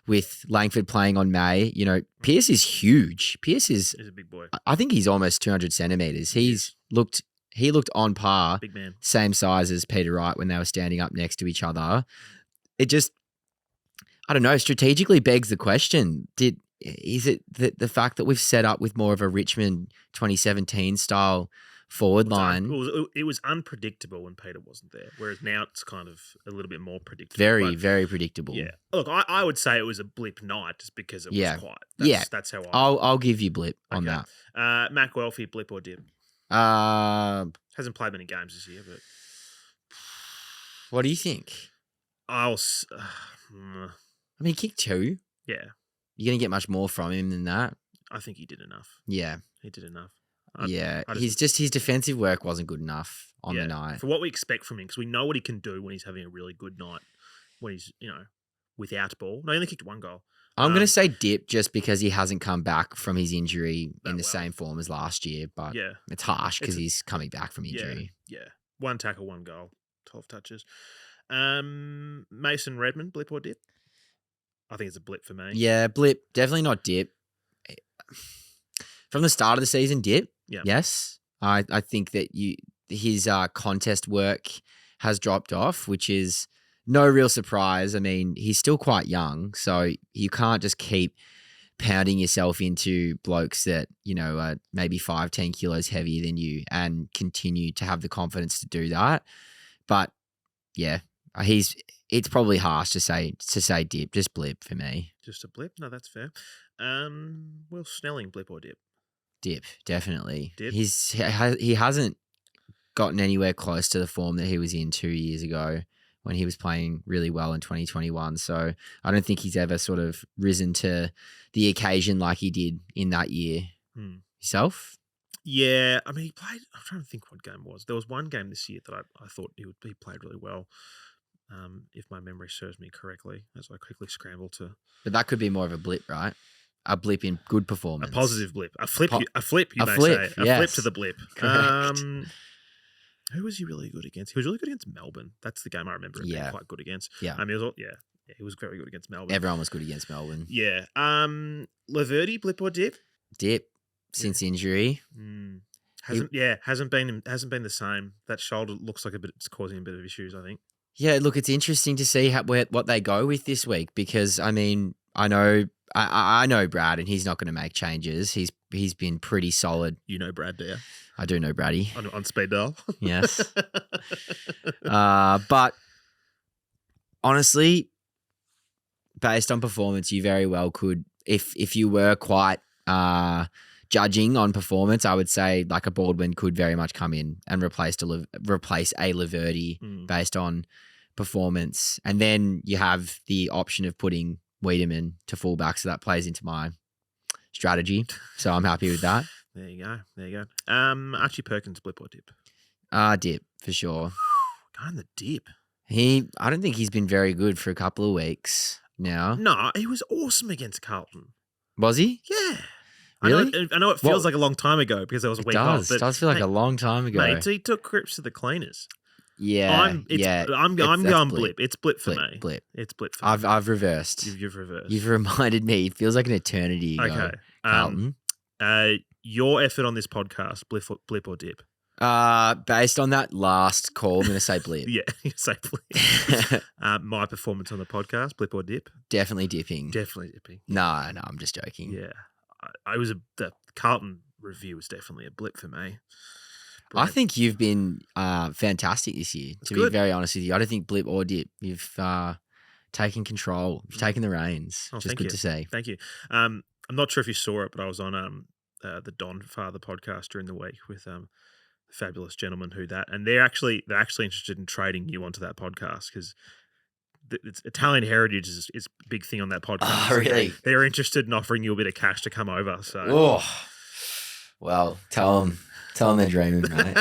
with Langford playing on May. Pearce is huge. Pearce is a big boy. I think he's almost 200 centimeters. He looked on par, big man, same size as Peter Wright when they were standing up next to each other. It just, I don't know, strategically begs the question, is it the fact that we've set up with more of a Richmond 2017 style forward line? It was unpredictable when Peter wasn't there, whereas now it's kind of a little bit more predictable. Very, very predictable. Yeah. Look, I would say it was a blip night just because it was quiet. That's how I'll give you blip on that. Mac Welfie, blip or dip? Hasn't played many games this year, but what do you think? I mean, he kicked 2. Yeah. You're going to get much more from him than that? I think he did enough. Yeah. He did enough. His defensive work wasn't good enough on the night. For what we expect from him, because we know what he can do when he's having a really good night, when he's, without ball. No, he only kicked 1 goal. I'm going to say dip just because he hasn't come back from his injury in the same form as last year, but it's harsh because he's coming back from injury. Yeah. 1 tackle, 1 goal, 12 touches. Mason Redmond, blip or dip? I think it's a blip for me. Yeah, blip. Definitely not dip. From the start of the season, dip. Yeah. Yes. I think that his contest work has dropped off, which is no real surprise. I mean, he's still quite young, so you can't just keep pounding yourself into blokes that, are maybe 5-10 kilos heavier than you and continue to have the confidence to do that. But yeah, it's probably harsh to say dip, just blip for me. Just a blip? No, that's fair. Will Snelling, blip or dip? Dip, definitely. Dip? He hasn't gotten anywhere close to the form that he was in 2 years ago when he was playing really well in 2021. So I don't think he's ever sort of risen to the occasion like he did in that year. Yourself? Yeah, I mean, he played. I'm trying to think what game it was. There was one game this year that I thought he played really well. If my memory serves me correctly, as I quickly scramble to But that could be more of a blip, right? A blip in good a performance. positive blip, a flip, you may flip, say, a flip yes. to the blip. Correct. Who was he really good against? He was really good against Melbourne. That's the game I remember him being quite good against. Yeah. He was very good against Melbourne. Everyone was good against Melbourne. Yeah. Laverty, blip or dip? Dip since injury. Hasn't been the same. That shoulder looks like it's causing a bit of issues, I think. Yeah, look, it's interesting to see what they go with this week because I mean, I know Brad and he's not going to make changes. He's been pretty solid. You know Brad, do you? I do know Braddy. On speed dial. Yes. But honestly, based on performance, you very well could, if you were quite judging on performance, I would say like a Baldwin could very much come in and replace a Laverty based on performance. And then you have the option of putting Wiedemann to fullback, so that plays into my strategy. So I'm happy with that. There you go. Archie Perkins, blip or dip? Dip for sure. Going the dip. I don't think he's been very good for a couple of weeks now. No, he was awesome against Carlton. Was he? Yeah. Really? I know it feels like a long time ago because there was a week off. It does feel like a long time ago. Mate, he took grips to the cleaners. Yeah. I'm going blip. It's blip for me. Blip. It's blip for me. I've reversed. You've reversed. You've reminded me. It feels like an eternity ago. Okay. Carlton. Your effort on this podcast, blip or dip? Based on that last call, I'm going to say blip. Yeah, you say blip. My performance on the podcast, blip or dip? Definitely dipping. Definitely dipping. No, I'm just joking. Yeah. The Carlton review was definitely a blip for me. I think you've been fantastic this year, to be very honest with you. I don't think blip or dip. You've taken control. You've taken the reins, which is good to see. Thank you. I'm not sure if you saw it, but I was on the Don Father podcast during the week with the fabulous gentleman and they're actually interested in trading you onto that podcast because Italian heritage is a big thing on that podcast. Oh, really? They're interested in offering you a bit of cash to come over. So, well, tell them they're dreaming, mate.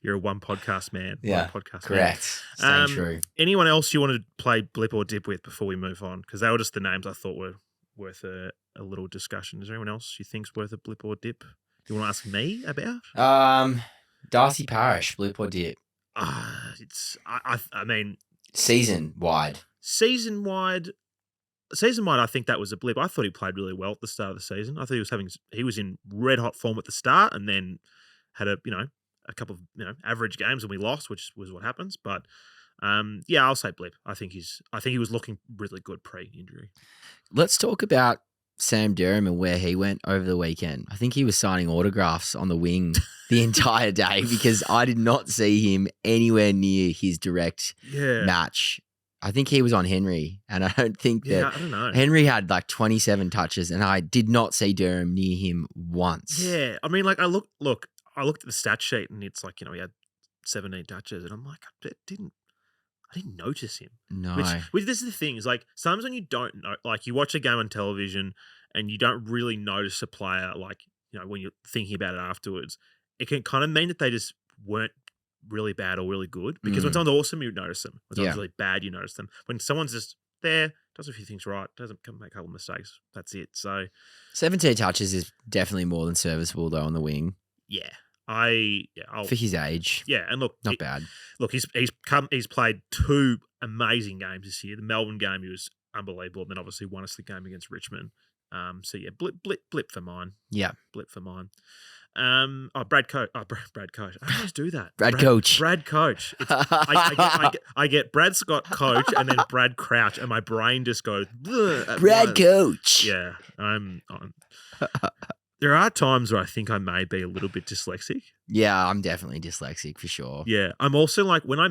You're a one podcast man. Yeah, one podcast correct. Man. Staying true. Anyone else you want to play blip or dip with before we move on? Because they were just the names I thought were worth a little discussion. Is there anyone else you think's worth a blip or dip? Do you want to ask me about? Darcy Parish, blip or dip? I mean. Season wide, I think that was a blip. I thought he played really well at the start of the season. I thought he was in red hot form at the start, and then had a couple of average games, and we lost, which was what happens. But I'll say blip. I think he was looking really good pre-injury. Let's talk about Sam Durham and where he went over the weekend. I think he was signing autographs on the wing the entire day because I did not see him anywhere near his direct match. I think he was on Henry, and I don't think that I don't know. Henry had like 27 touches, and I did not see Durham near him once. Yeah, I mean, like I looked at the stat sheet, and it's like he had 17 touches, and I'm like, I didn't notice him. No. Which this is the thing, is like sometimes when you don't know, like you watch a game on television and you don't really notice a player, like, when you're thinking about it afterwards, it can kind of mean that they just weren't really bad or really good. Because when someone's awesome, you notice them. When someone's really bad, you notice them. When someone's just there, does a few things right, doesn't make a couple of mistakes, that's it. So 17 touches is definitely more than serviceable though on the wing. Yeah. For his age. Yeah, and look, not bad. Look, he's played 2 amazing games this year. The Melbourne game, he was unbelievable, and then obviously won us the game against Richmond. Blip for mine. Yeah, blip for mine. Brad Coach. Brad Coach. I always do that. Brad Coach. I get Brad Scott Coach and then Brad Crouch, and my brain just goes Brad Coach. Yeah, I'm. There are times where I think I may be a little bit dyslexic. Yeah, I'm definitely dyslexic for sure. Yeah, I'm also like when I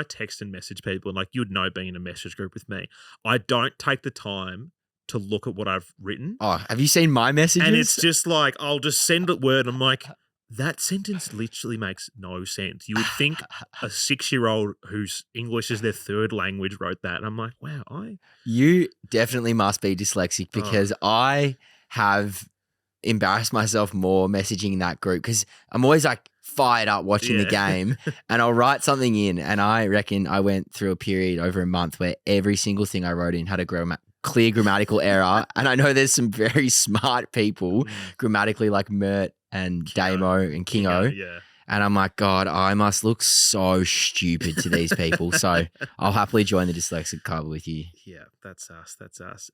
text and message people, and like you'd know being in a message group with me, I don't take the time to look at what I've written. Oh, have you seen my messages? And it's just like I'll just send it word. I'm like, that sentence literally makes no sense. You would think a 6-year-old whose English is their 3rd language wrote that. And I'm like, wow, You definitely must be dyslexic because I have embarrass myself more messaging that group because I'm always like fired up watching the game and I'll write something in, and I reckon I went through a period over a month where every single thing I wrote in had a clear grammatical error. And I know there's some very smart people grammatically like Mert and Damo and Kingo. Yeah. And I'm like, God, I must look so stupid to these people. So I'll happily join the dyslexic club with you. Yeah, that's us. That's us.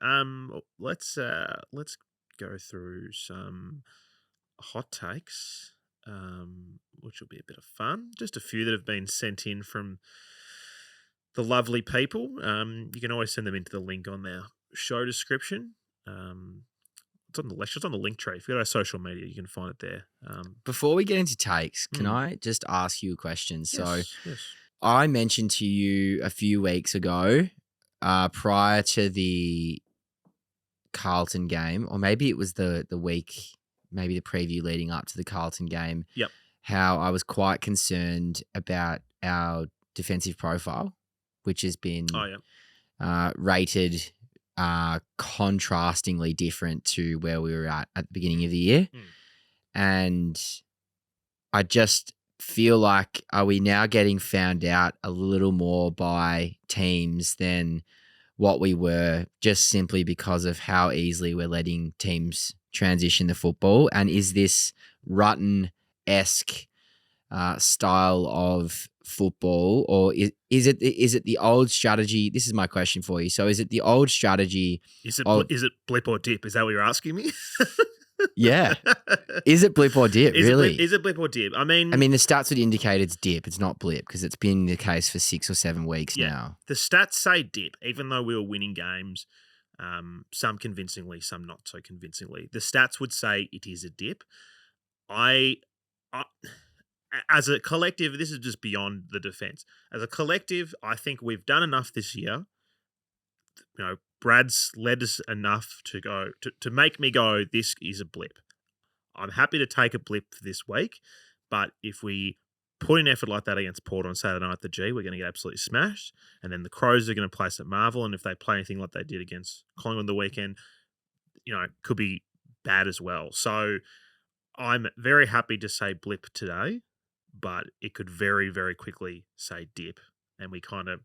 Let's go through some hot takes, which will be a bit of fun. Just a few that have been sent in from the lovely people. You can always send them into the link on their show description. It's on the link tree. If you go to our social media, you can find it there. Before we get into takes, can I just ask you a question? Yes, So yes. I mentioned to you a few weeks ago, prior to the Carlton game, or maybe it was the week, maybe the preview leading up to the Carlton game, Yep. how I was quite concerned about our defensive profile, which has been rated contrastingly different to where we were at the beginning of the year. And I just feel like, are we now getting found out a little more by teams than what we were, just simply because of how easily we're letting teams transition the football? And is this Rutten-esque style of football, or is it the old strategy? This is my question for you. So is it the old strategy? Is it blip or dip? Is that what you're asking me? Yeah. Is it blip or dip? Really? Is it blip or dip? I mean, the stats would indicate it's dip. It's not blip because it's been the case for 6 or 7 weeks now. The stats say dip, even though we were winning games, some convincingly, some not so convincingly. The stats would say it is a dip. As a collective, this is just beyond the defense. As a collective, I think we've done enough this year. You know, Brad's led us enough to go to make me go, this is a blip. I'm happy to take a blip for this week, but if we put in effort like that against Port on Saturday night at the G, we're going to get absolutely smashed. And then the Crows are going to place at Marvel, and if they play anything like they did against Collingwood on the weekend, it could be bad as well. So I'm very happy to say blip today, but it could very, very quickly say dip, and we kind of,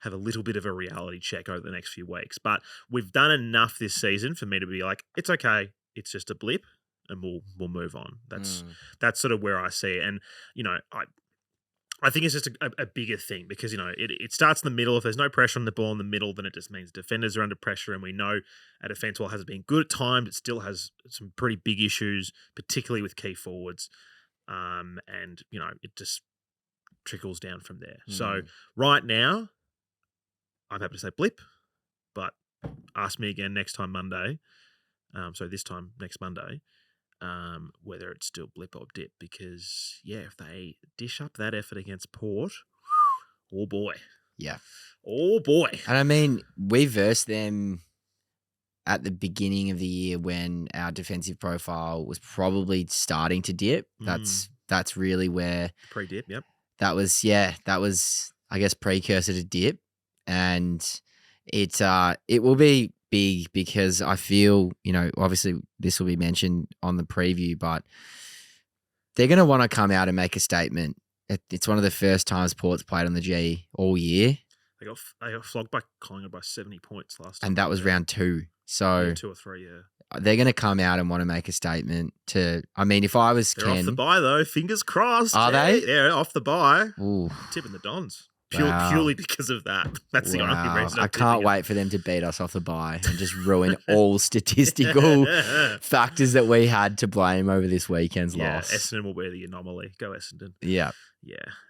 have a little bit of a reality check over the next few weeks. But we've done enough this season for me to be like, it's okay, it's just a blip, and we'll move on. That's sort of where I see it. And, I think it's just a bigger thing because, it starts in the middle. If there's no pressure on the ball in the middle, then it just means defenders are under pressure. And we know our defence, while it has been good at times, it still has some pretty big issues, particularly with key forwards. And, it just trickles down from there. So right now, I'm happy to say blip, but ask me again next time Monday. So this time next Monday, whether it's still blip or dip, because if they dish up that effort against Port, oh boy. Yeah. Oh boy. And we versed them at the beginning of the year when our defensive profile was probably starting to dip. That's really where pre-dip, yep. That was, I guess, precursor to dip. And it will be big because I feel, obviously this will be mentioned on the preview, but they're going to want to come out and make a statement. It's one of the first times Port's played on the G all year. They got flogged by Collingwood by 70 points last time. And that was round 2. So 2 or 3, they're going to come out and want to make a statement to, if I was They're Ken. Off the bye though, fingers crossed. Are they? They're off the bye. Ooh. Tipping the Dons. Wow. Purely because of that. That's the only reason. I can't wait for them to beat us off the bye and just ruin all statistical factors that we had to blame over this weekend's loss. Essendon will be the anomaly. Go Essendon. Yeah.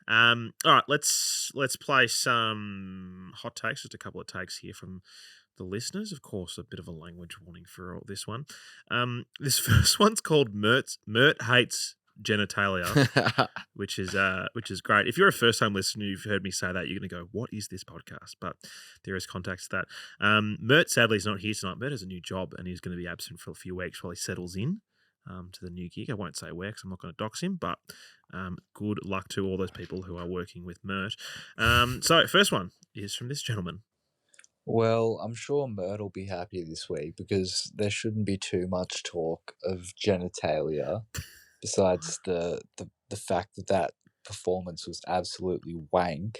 All right, let's play some hot takes. Just a couple of takes here from the listeners. Of course, a bit of a language warning for all this one. This first one's called Mert Hates Genitalia, which is great. If you're a first-time listener, you've heard me say that, you're going to go, what is this podcast? But there is context to that. Mert, sadly, is not here tonight. Mert has a new job, and he's going to be absent for a few weeks while he settles in to the new gig. I won't say where because I'm not going to dox him, but good luck to all those people who are working with Mert. So first one is from this gentleman. Well, I'm sure Mert will be happy this week because there shouldn't be too much talk of genitalia, besides the fact that performance was absolutely wank.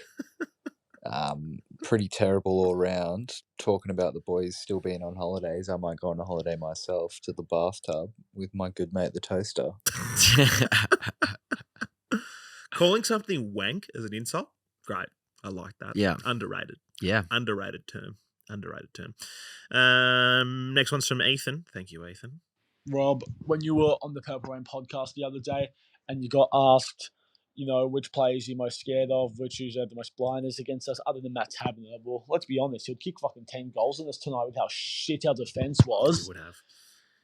Pretty terrible all round. Talking about the boys still being on holidays, I might go on a holiday myself to the bathtub with my good mate the toaster. Calling something wank as an insult? Great. I like that. Yeah. Underrated. Yeah. Underrated term. Next one's from Ethan. Thank you, Ethan. Rob, when you were on the Purple Rain podcast the other day and you got asked, which players you're most scared of, which usually have the most blinders against us, other than Matt Taberner, well, let's be honest, he'll kick fucking 10 goals in us tonight with how shit our defence was. He would have.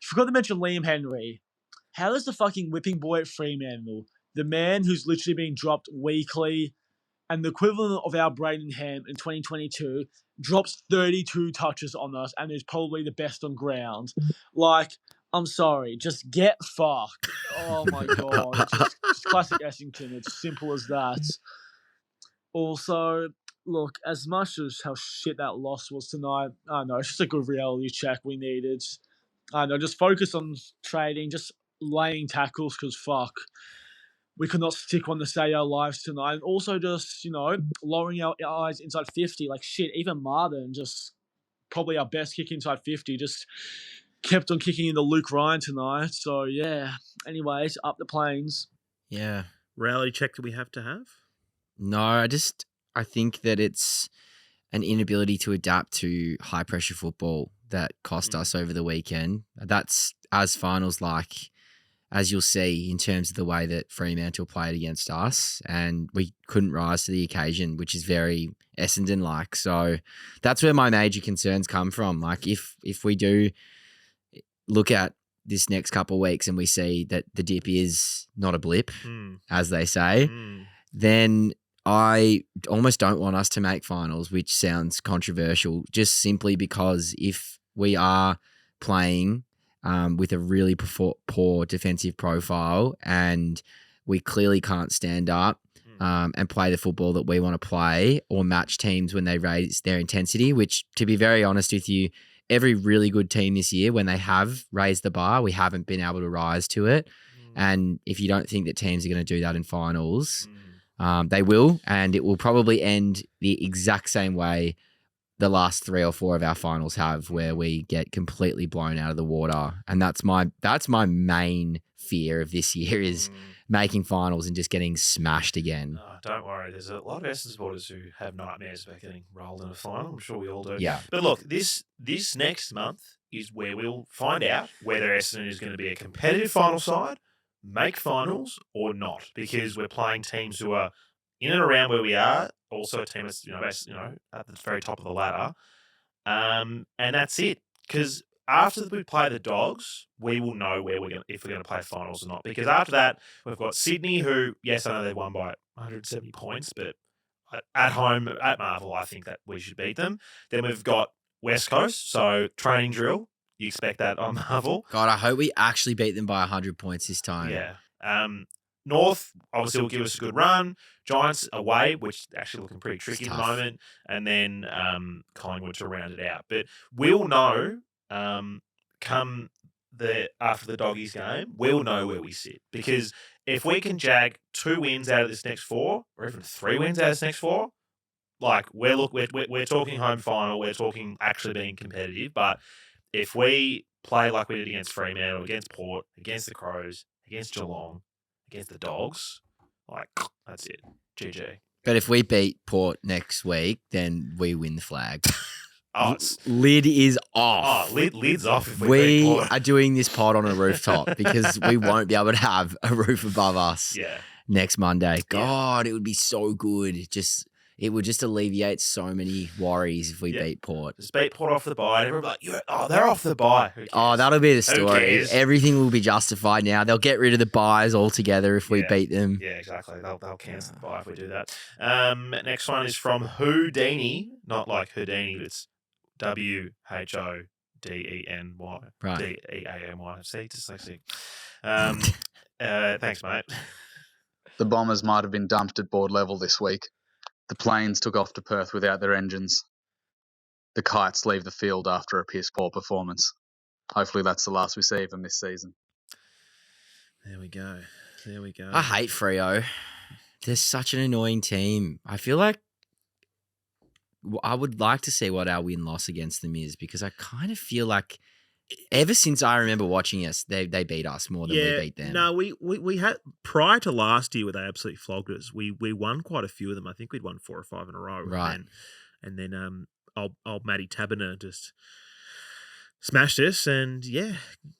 You forgot to mention Liam Henry. How does the fucking whipping boy at Fremantle, the man who's literally being dropped weekly, and the equivalent of our Braden Ham in 2022, drops 32 touches on us and is probably the best on ground? Like, I'm sorry, just get fucked. Oh my god, just classic Essendon. It's simple as that. Also, look, as much as how shit that loss was tonight, I know it's just a good reality check we needed. I know, just focus on trading, just laying tackles, because fuck, we could not stick one to save our lives tonight. And also just, lowering our eyes inside 50. Like, shit, even Martin, just probably our best kick inside 50, just kept on kicking into Luke Ryan tonight. So, yeah. Anyways, up the Plains. Yeah. Reality check that we have to have? No, I think that it's an inability to adapt to high pressure football that cost us over the weekend. That's as finals like, as you'll see in terms of the way that Fremantle played against us, and we couldn't rise to the occasion, which is very Essendon-like. So that's where my major concerns come from. Like, if we do look at this next couple of weeks and we see that the dip is not a blip, as they say, then I almost don't want us to make finals, which sounds controversial, just simply because if we are playing with a really poor defensive profile and we clearly can't stand up and play the football that we want to play or match teams when they raise their intensity, which, to be very honest with you, every really good team this year, when they have raised the bar, we haven't been able to rise to it. And if you don't think that teams are going to do that in finals, they will, and it will probably end the exact same way the last 3 or 4 of our finals have, where we get completely blown out of the water. And that's my main fear of this year, is making finals and just getting smashed again. Oh, don't worry. There's a lot of Essendon supporters who have nightmares about getting rolled in a final. I'm sure we all do. Yeah. But look, this next month is where we'll find out whether Essendon is going to be a competitive final side, make finals, or not, because we're playing teams who are in and around where we are, also a team that's at the very top of the ladder, and that's it. Because after we play the Dogs, we will know if we're going to play finals or not. Because after that, we've got Sydney, who, yes, I know they won by 170 points, but at home at Marvel, I think that we should beat them. Then we've got West Coast, so training drill. You expect that on Marvel. God, I hope we actually beat them by 100 points this time. Yeah. North obviously will give us a good run. Giants away, which actually looking pretty tricky at the moment, and then Collingwood to round it out. But we'll know come after the Doggies game, we'll know where we sit, because if we can jag 2 wins out of this next 4, or even 3 wins out of this next 4, like we're talking home final, we're talking actually being competitive. But if we play like we did against Fremantle, against Port, against the Crows, against Geelong, against the Dogs, like, that's it. GG. But if we beat Port next week, then we win the flag. Lid is off. Lid's off if we beat Port. are doing this pod on a rooftop because we won't be able to have a roof above us next Monday. God, it would be so good. It would just alleviate so many worries if we beat Port. Just beat Port off the bye. And everyone's like, they're off the bye. Oh, that'll be the story. Everything will be justified now. They'll get rid of the buys altogether if we beat them. Yeah, exactly. They'll cancel the bye if we do that. Next one is from Houdini. Not like Houdini, but it's WHODENY. Right. DEAMY. See, dyslexic. Thanks, mate. The Bombers might have been dumped at board level this week. The planes took off to Perth without their engines. the Kites leave the field after a piss poor performance. Hopefully that's the last we see of them this season. There we go. There we go. I hate Freo. They're such an annoying team. I feel like I would like to see what our win-loss against them is, because I kind of feel like ever since I remember watching us, they beat us more than we beat them. No, we had prior to last year where they absolutely flogged us. We won quite a few of them. I think we'd won 4 or 5 in a row. Right. And then old Matty Taberner just smashed us, and yeah,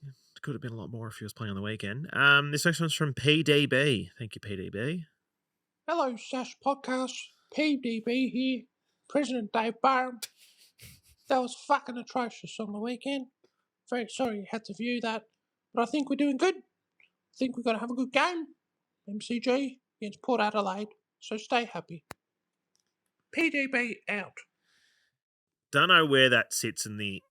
it could have been a lot more if he was playing on the weekend. This next one's from PDB. Thank you, PDB. Hello, Sash Podcast. PDB here. President Dave Barham. That was fucking atrocious on the weekend. Very sorry you had to view that. But I think we're doing good. I think we're going to have a good game. MCG against Port Adelaide. So stay happy. PDB out. Don't know where that sits in the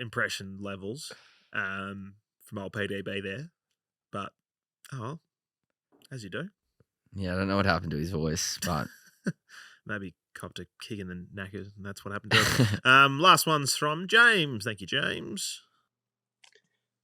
impression levels from old PDB there, but as you do. Yeah, I don't know what happened to his voice, but Maybe copped a kick in the knackers, and that's what happened to him. Last one's from James. Thank you, James.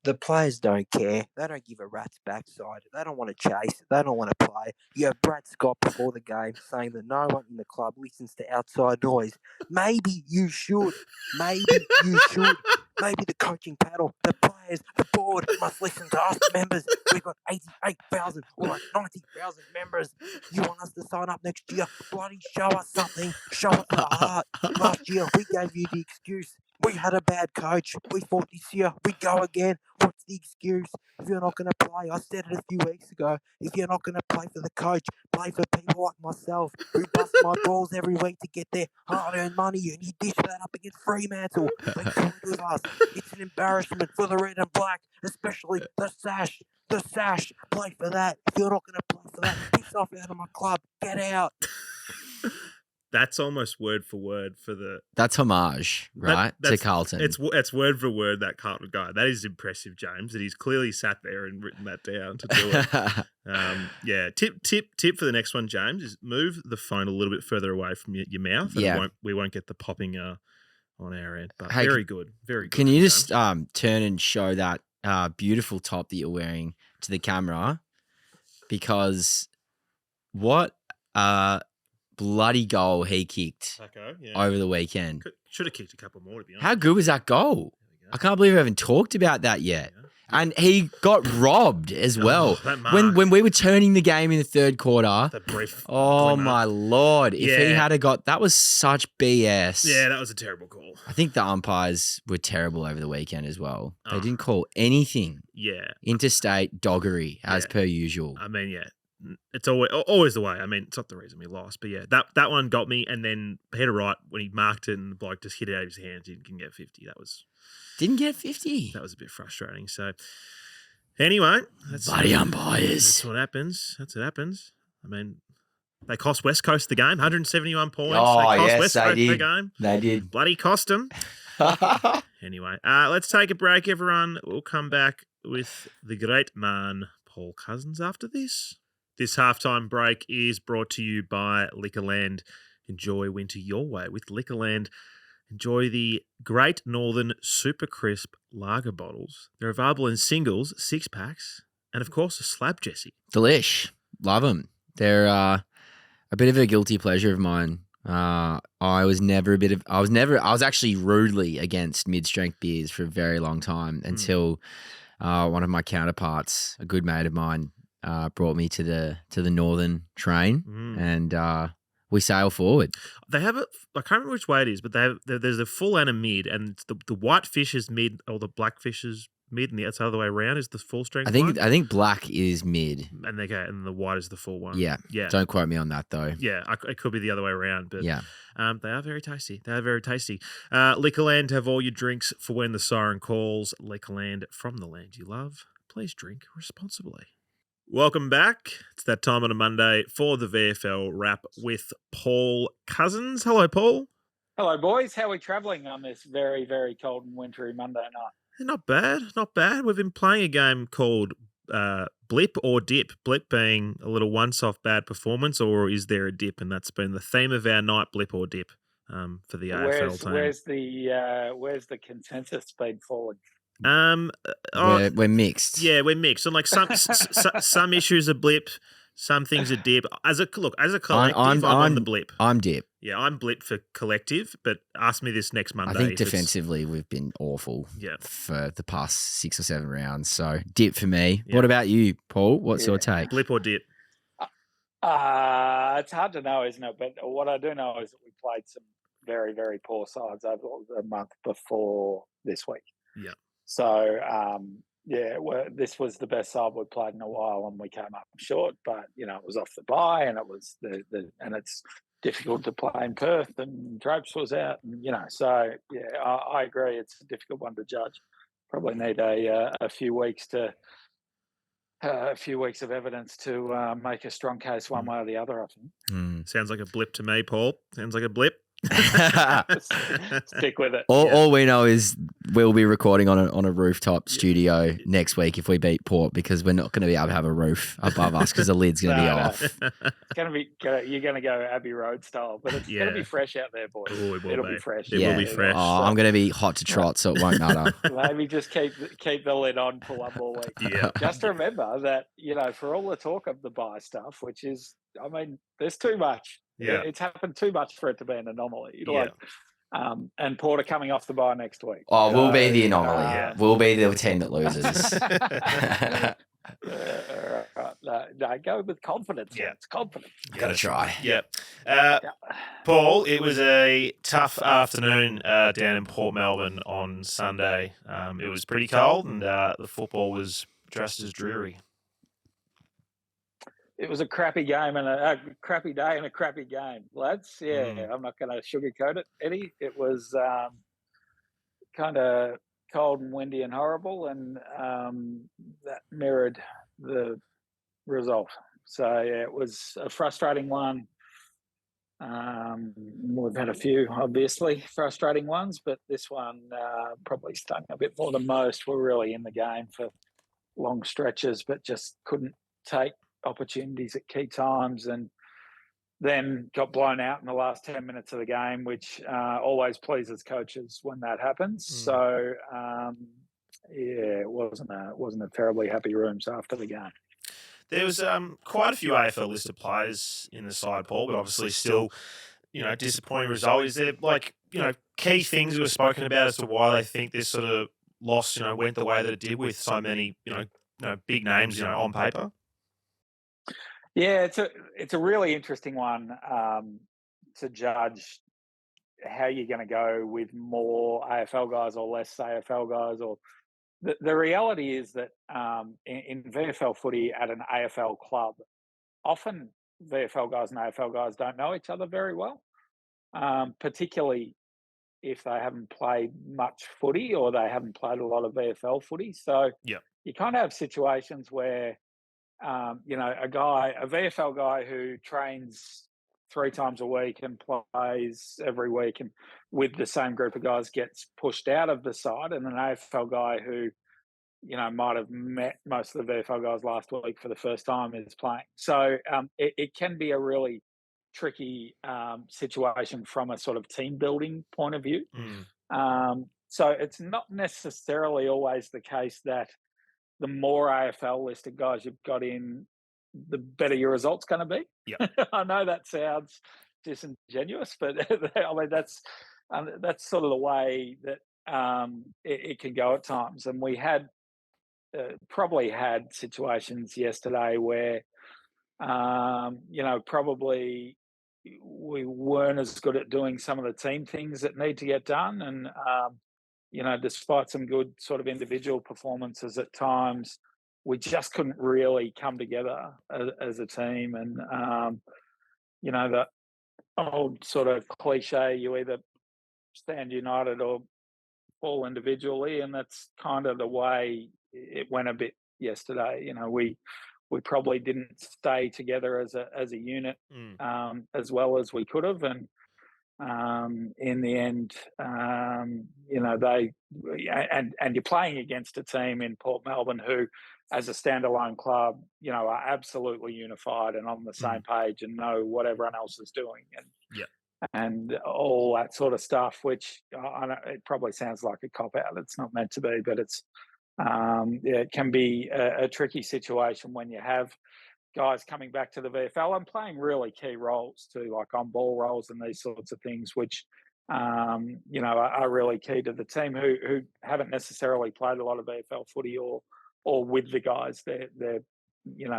The players don't care. They don't give a rat's backside. They don't want to chase. They don't want to play. You have Brad Scott before the game saying that no one in the club listens to outside noise. Maybe you should. Maybe you should. Maybe the coaching panel, the players, the board must listen to us members. We've got 88,000 or like 90,000 members. You want us to sign up next year? Bloody show us something. Show us the heart. Last year, we gave you the excuse. We had a bad coach. We thought this year we'd go again. What's the excuse? If you're not going to play, I said it a few weeks ago, if you're not going to play for the coach, play for people like myself who bust my balls every week to get their hard-earned money, and you dish that up against Fremantle. They couldn't with us. It's an embarrassment for the red and black, especially the Sash. The Sash. Play for that. If you're not going to play for that, piss off out of my club. Get out. That's almost word for word for the. that's homage, right, to Carlton. It's word for word that Carlton guy. That is impressive, James. That he's clearly sat there and written that down to do it. Yeah. Tip for the next one, James, is move the phone a little bit further away from your mouth. And Yeah. we won't get the popping on our end. But Hey, very good, very good. Can you James. just turn and show that beautiful top that you're wearing to the camera? Because what bloody goal he kicked Taco, yeah. over the weekend. Should have kicked a couple more, to be honest. How good was that goal? There we go. I can't believe we haven't talked about that yet. Yeah. And he got robbed as well. That mark. When we were turning the game in the third quarter. The brief. Oh glimmer. my Lord. If he Yeah. had a got, that was such BS. Yeah, that was a terrible call. I think the umpires were terrible over the weekend as well. They Oh. didn't call anything. Yeah. Interstate doggery as Yeah. per usual. I mean, yeah, it's always the way. I mean, it's not the reason we lost, but yeah, that one got me. And then Peter Wright, when he marked it and the bloke just hit it out of his hands, he didn't get 50. That was Didn't get 50. a bit frustrating. So anyway, that's Bloody umpires. That's what happens. That's what happens. I mean, they cost West Coast the game, 171 points. Oh, they cost yes, West they Coast the did. game. They did. Bloody cost them. Anyway, let's take a break, everyone. We'll come back with the great man, Paul Cousins, after this. This halftime break is brought to you by Liquorland. Enjoy winter your way with Liquorland. Enjoy the Great Northern Super Crisp lager bottles. They're available in singles, 6-packs, and of course a slab, Jesse. Delish. Love them. They're a bit of a guilty pleasure of mine. I was actually rudely against mid-strength beers for a very long time until one of my counterparts, a good mate of mine, brought me to the Northern train, and we sail forward. They have I can't remember which way it is, but there's a full and a mid, and the white fish is mid, or the black fish is mid, and the other way around is the full strength. I think one. black is mid. And and the white is the full one. Yeah. Yeah. Don't quote me on that though. Yeah, it could be the other way around, but Yeah. they are very tasty. They are very tasty. Liquorland, have all your drinks for when the siren calls. Liquorland, from the land you love. Please drink responsibly. Welcome back. It's that time on a Monday for the VFL wrap with Paul Cousins. Hello, Paul. Hello, boys. How are we travelling on this very, very cold and wintry Monday night? Not bad, not bad. We've been playing a game called Blip or Dip. Blip being a little once-off bad performance, or is there a dip? And that's been the theme of our night, Blip or Dip. for the AFL team. Where's the consensus been falling? We're mixed. Yeah, we're mixed. And like some issues are Blip, some things are Dip. As a collective, I'm on the Blip. I'm Dip. Yeah, I'm Blip for collective, but ask me this next Monday. I think defensively we've been awful for the past 6 or 7 rounds. So Dip for me. Yeah. What about you, Paul? What's your take? Blip or Dip? It's hard to know, isn't it? But what I do know is that we played some very, very poor sides over the month before this week. Yeah. So, this was the best side we've played in a while, and we came up short. But it was off the bye, and it was and it's difficult to play in Perth, and Drapes was out, and So I agree, it's a difficult one to judge. Probably need a few weeks of evidence to make a strong case one way or the other, I think. Sounds like a blip to me, Paul. Sounds like a blip. Stick with it. All we know is we'll be recording on a rooftop studio next week if we beat Port, because we're not going to be able to have a roof above us because the lid's going to be off. It's going to be you're going to go Abbey Road style, but it's going to be fresh out there, boys. Ooh, It'll be fresh. It will be fresh. Oh, I'm going to be hot to trot, so it won't matter. Maybe just keep the lid on for one more week. Yeah. Just remember that for all the talk of the buy stuff, which is, there's too much. Yeah. It's happened too much for it to be an anomaly. And Porter coming off the bye next week. Oh, we'll be the anomaly. We'll be the team that loses. No, go with confidence. Yeah. It's confidence. Got to try. Yep. Paul, it was a tough afternoon down in Port Melbourne on Sunday. It was pretty cold, and the football was just as dreary. It was a crappy game and a crappy day and a crappy game, lads. Yeah, I'm not going to sugarcoat it, Eddie. It was kind of cold and windy and horrible, and that mirrored the result. So, it was a frustrating one. We've had a few, obviously, frustrating ones, but this one probably stung a bit more than most. We're really in the game for long stretches, but just couldn't take opportunities at key times, and then got blown out in the last 10 minutes of the game, which always pleases coaches when that happens. So it wasn't a terribly happy rooms after the game. There was quite a few AFL listed players in the side, Paul, but obviously still, disappointing result. Is there key things that were spoken about as to why they think this sort of loss, went the way that it did with so many, big names, on paper? Yeah, it's a really interesting one to judge how you're going to go with more AFL guys or less AFL guys. Or the reality is that in VFL footy at an AFL club, often VFL guys and AFL guys don't know each other very well, particularly if they haven't played much footy or they haven't played a lot of VFL footy. So you kind of have situations where a VFL guy who trains 3 times a week and plays every week and with the same group of guys gets pushed out of the side, and an AFL guy who, might have met most of the VFL guys last week for the first time is playing. So it can be a really tricky situation from a sort of team building point of view. So it's not necessarily always the case that the more AFL listed guys you've got in, the better your result's going to be. Yep. I know that sounds disingenuous, but that's sort of the way that it can go at times. And we had probably had situations yesterday where, probably we weren't as good at doing some of the team things that need to get done. And, despite some good sort of individual performances at times, we just couldn't really come together as a team. And, the old sort of cliche, you either stand united or fall individually. And that's kind of the way it went a bit yesterday. We probably didn't stay together as a unit as well as we could have. And, in the end, you're playing against a team in Port Melbourne who, as a standalone club, are absolutely unified and on the same page and know what everyone else is doing. And and all that sort of stuff, which I know it probably sounds like a cop-out. It's not meant to be, but it's it can be a tricky situation when you have guys coming back to the VFL and playing really key roles too, like on ball roles and these sorts of things, which are really key to the team who haven't necessarily played a lot of VFL footy or with the guys they're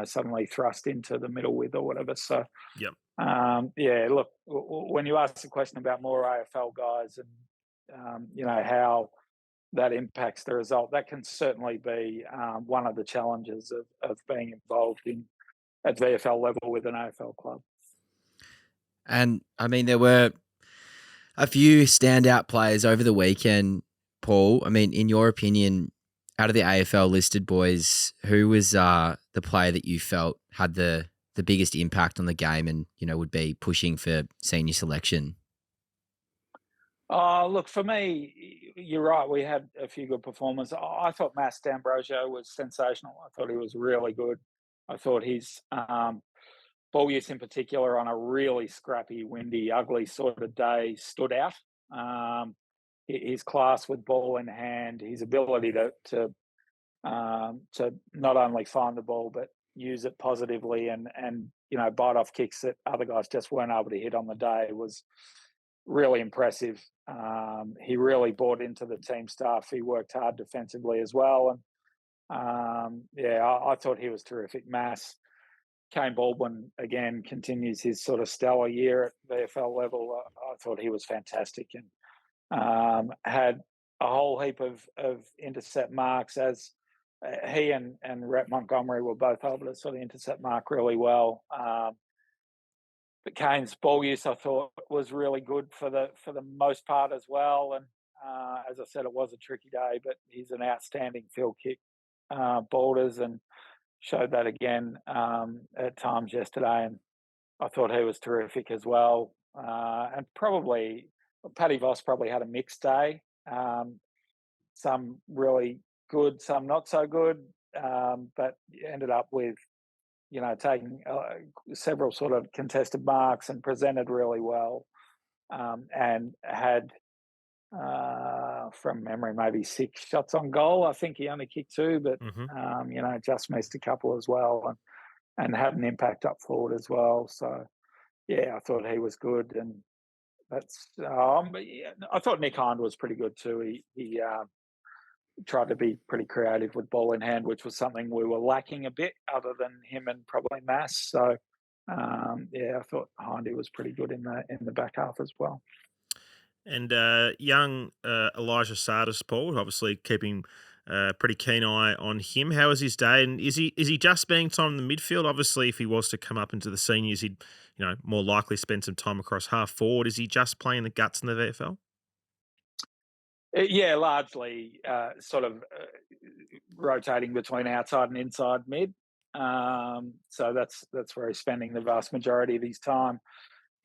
suddenly thrust into the middle with or whatever. So Yep. look, when you ask the question about more AFL guys and how that impacts the result, that can certainly be one of the challenges of being involved at VFL level with an AFL club. And I mean, there were a few standout players over the weekend, Paul. I mean, in your opinion, out of the AFL listed boys, who was the player that you felt had the biggest impact on the game and, would be pushing for senior selection? Look, for me, you're right. We had a few good performers. I thought Mass D'Ambrosio was sensational. I thought he was really good. I thought his ball use in particular on a really scrappy, windy, ugly sort of day stood out. His class with ball in hand, his ability to not only find the ball but use it positively and bite off kicks that other guys just weren't able to hit on the day was really impressive. He really bought into the team stuff. He worked hard defensively as well, and I thought he was terrific. Kane Baldwin again continues his sort of stellar year at VFL level. I thought he was fantastic and had a whole heap of intercept marks as he and Rhett Montgomery were both able to sort of intercept mark really well. But Kane's ball use, I thought, was really good for the most part as well. And as I said, it was a tricky day, but he's an outstanding field kick boulders and showed that again at times yesterday. And I thought he was terrific as well. And probably Paddy Voss probably had a mixed day. Some really good, some not so good, but ended up with taking several sort of contested marks and presented really well, and had, from memory, maybe 6 shots on goal. I think he only kicked 2, but, just missed a couple as well and had an impact up forward as well. So, yeah, I thought he was good. And that's, I thought Nick Hind was pretty good too. He tried to be pretty creative with ball in hand, which was something we were lacking a bit, other than him and probably Mass. So, I thought Hindy was pretty good in the back half as well. And young Elijah Sardis, Paul, obviously keeping a pretty keen eye on him. How was his day? And is he just being time in the midfield? Obviously, if he was to come up into the seniors, he'd more likely spend some time across half forward. Is he just playing the guts in the VFL? Yeah, largely sort of rotating between outside and inside mid. So that's where he's spending the vast majority of his time.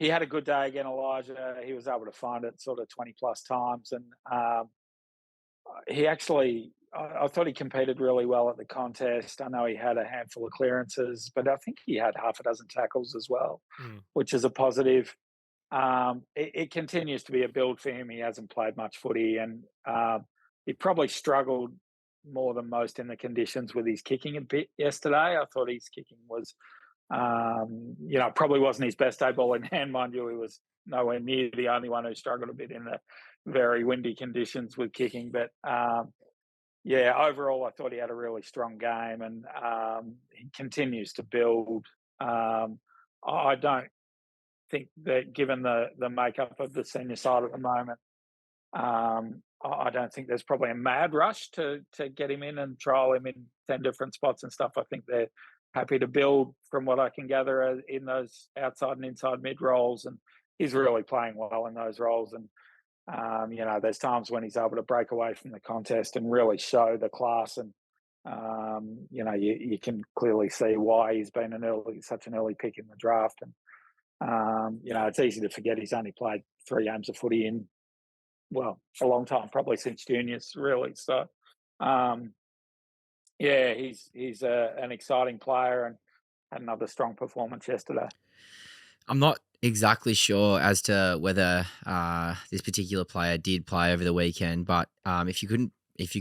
He had a good day again, Elijah. He was able to find it sort of 20 plus times. And he actually, I thought he competed really well at the contest. I know he had a handful of clearances, but I think he had half a dozen tackles as well, which is a positive. It continues to be a build for him. He hasn't played much footy, and he probably struggled more than most in the conditions with his kicking a bit yesterday. I thought his kicking was, probably wasn't his best day ball in hand, mind you. He was nowhere near the only one who struggled a bit in the very windy conditions with kicking. But overall, I thought he had a really strong game, and he continues to build. I don't think that, given the makeup of the senior side at the moment, I don't think there's probably a mad rush to get him in and trial him in 10 different spots and stuff. I think they're happy to build, from what I can gather, in those outside and inside mid roles, and he's really playing well in those roles. And there's times when he's able to break away from the contest and really show the class, and you can clearly see why he's been such an early pick in the draft. And it's easy to forget he's only played 3 games of footy in, a long time, probably since juniors, really. So, he's an exciting player and had another strong performance yesterday. I'm not exactly sure as to whether this particular player did play over the weekend, but if you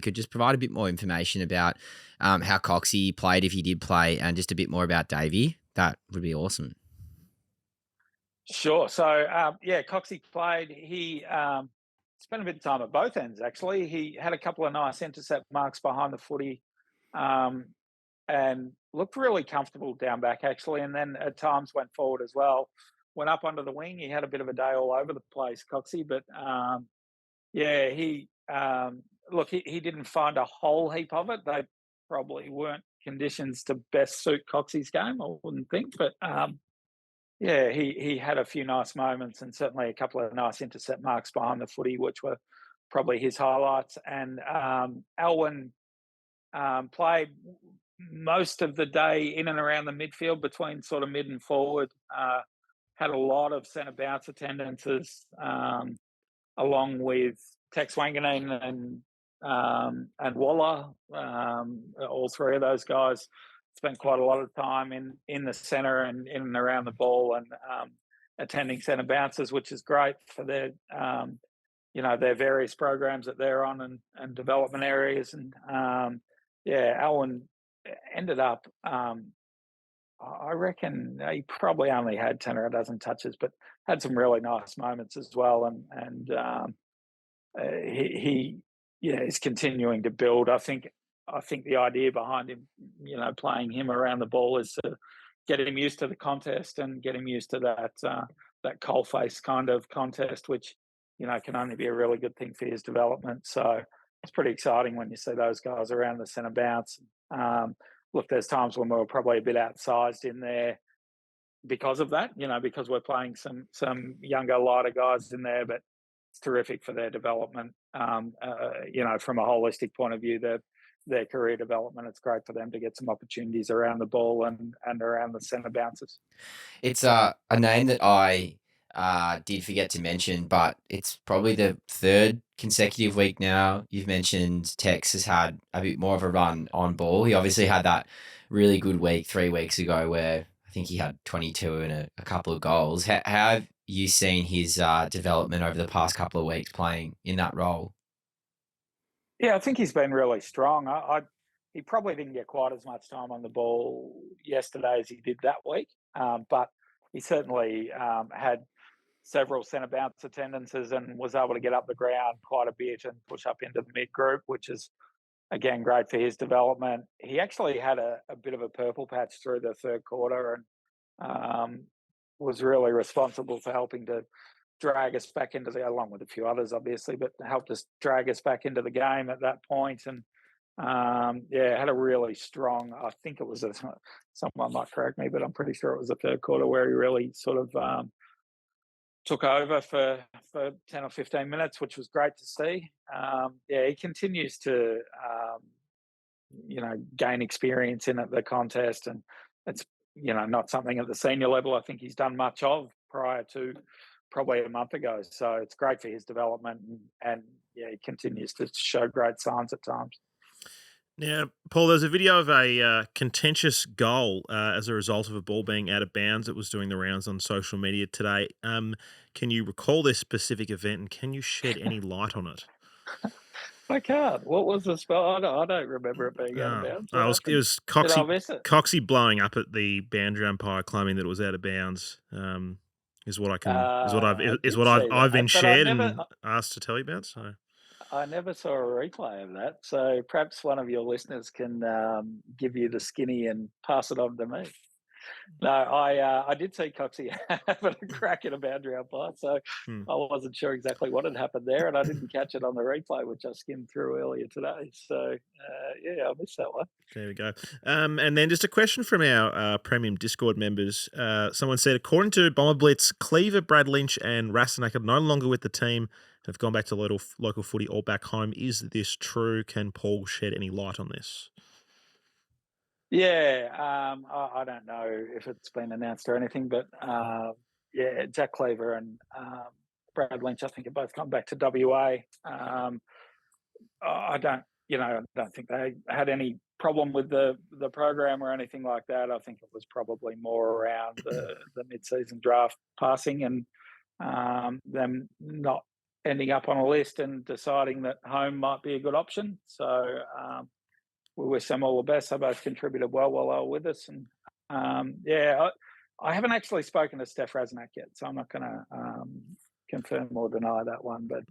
could just provide a bit more information about how Coxie played, if he did play, and just a bit more about Davey, that would be awesome. Sure. So, Coxie played. He spent a bit of time at both ends, actually. He had a couple of nice intercept marks behind the footy and looked really comfortable down back, actually. And then at times went forward as well. Went up under the wing. He had a bit of a day all over the place, Coxie. But, he didn't find a whole heap of it. They probably weren't conditions to best suit Coxie's game, I wouldn't think. But, he had a few nice moments and certainly a couple of nice intercept marks behind the footy, which were probably his highlights. And Alwyn played most of the day in and around the midfield between sort of mid and forward. Had a lot of centre bounce attendances, along with Tex Wanganeen and Waller. All three of those guys spent quite a lot of time in the centre and in and around the ball and attending centre bounces, which is great for their their various programs that they're on and development areas. And Alwyn ended up. I reckon he probably only had 10 or a dozen touches, but had some really nice moments as well. And he is continuing to build. I think the idea behind him, playing him around the ball is to get him used to the contest and get him used to that coalface kind of contest, which can only be a really good thing for his development. So it's pretty exciting when you see those guys around the centre bounce. Look, there's times when we were probably a bit outsized in there because of that, because we're playing some younger, lighter guys in there, but it's terrific for their development. From a holistic point of view, their career development, it's great for them to get some opportunities around the ball and around the centre bounces. It's a name that I did forget to mention, but it's probably the third consecutive week now. You've mentioned Tex has had a bit more of a run on ball. He obviously had that really good week 3 weeks ago where I think he had 22 and a couple of goals. How have you seen his development over the past couple of weeks playing in that role? Yeah, I think he's been really strong. He probably didn't get quite as much time on the ball yesterday as he did that week, but he certainly had several centre bounce attendances and was able to get up the ground quite a bit and push up into the mid group, which is again great for his development. He actually had a bit of a purple patch through the third quarter and was really responsible for helping to drag us back into along with a few others, obviously, but helped us drag us back into the game at that point. And had a really strong. I think it was someone might correct me, but I'm pretty sure it was the third quarter where he really sort of took over for 10 or 15 minutes, which was great to see. He continues to gain experience in the contest, and it's not something at the senior level I think he's done much of prior to probably a month ago. So it's great for his development, and he continues to show great signs at times. Now, Paul, there's a video of a contentious goal as a result of a ball being out of bounds that was doing the rounds on social media today. Can you recall this specific event, and can you shed any light on it? I can't. What was the spell? I don't remember it being out of bounds. It was Coxie blowing up at the boundary umpire, claiming that it was out of bounds. Is what I've been shared and asked to tell you about. So I never saw a replay of that. So perhaps one of your listeners can give you the skinny and pass it on to me. No, I did see Coxie having a crack at a boundary umpire, so I wasn't sure exactly what had happened there, and I didn't catch it on the replay, which I skimmed through earlier today. So, I missed that one. There we go. And then just a question from our premium Discord members. Someone said, according to Bomber Blitz, Cleaver, Brad Lynch, and Rastanak are no longer with the team. Have gone back to local footy or back home. Is this true? Can Paul shed any light on this? Yeah, I don't know if it's been announced or anything, but Jack Cleaver and Brad Lynch, I think, have both come back to WA. I don't think they had any problem with the program or anything like that. I think it was probably more around the mid-season draft passing and them not ending up on a list and deciding that home might be a good option. So we wish them all the best. They both contributed well while they were with us. And I haven't actually spoken to Steph Raznak yet, so I'm not going to confirm or deny that one. But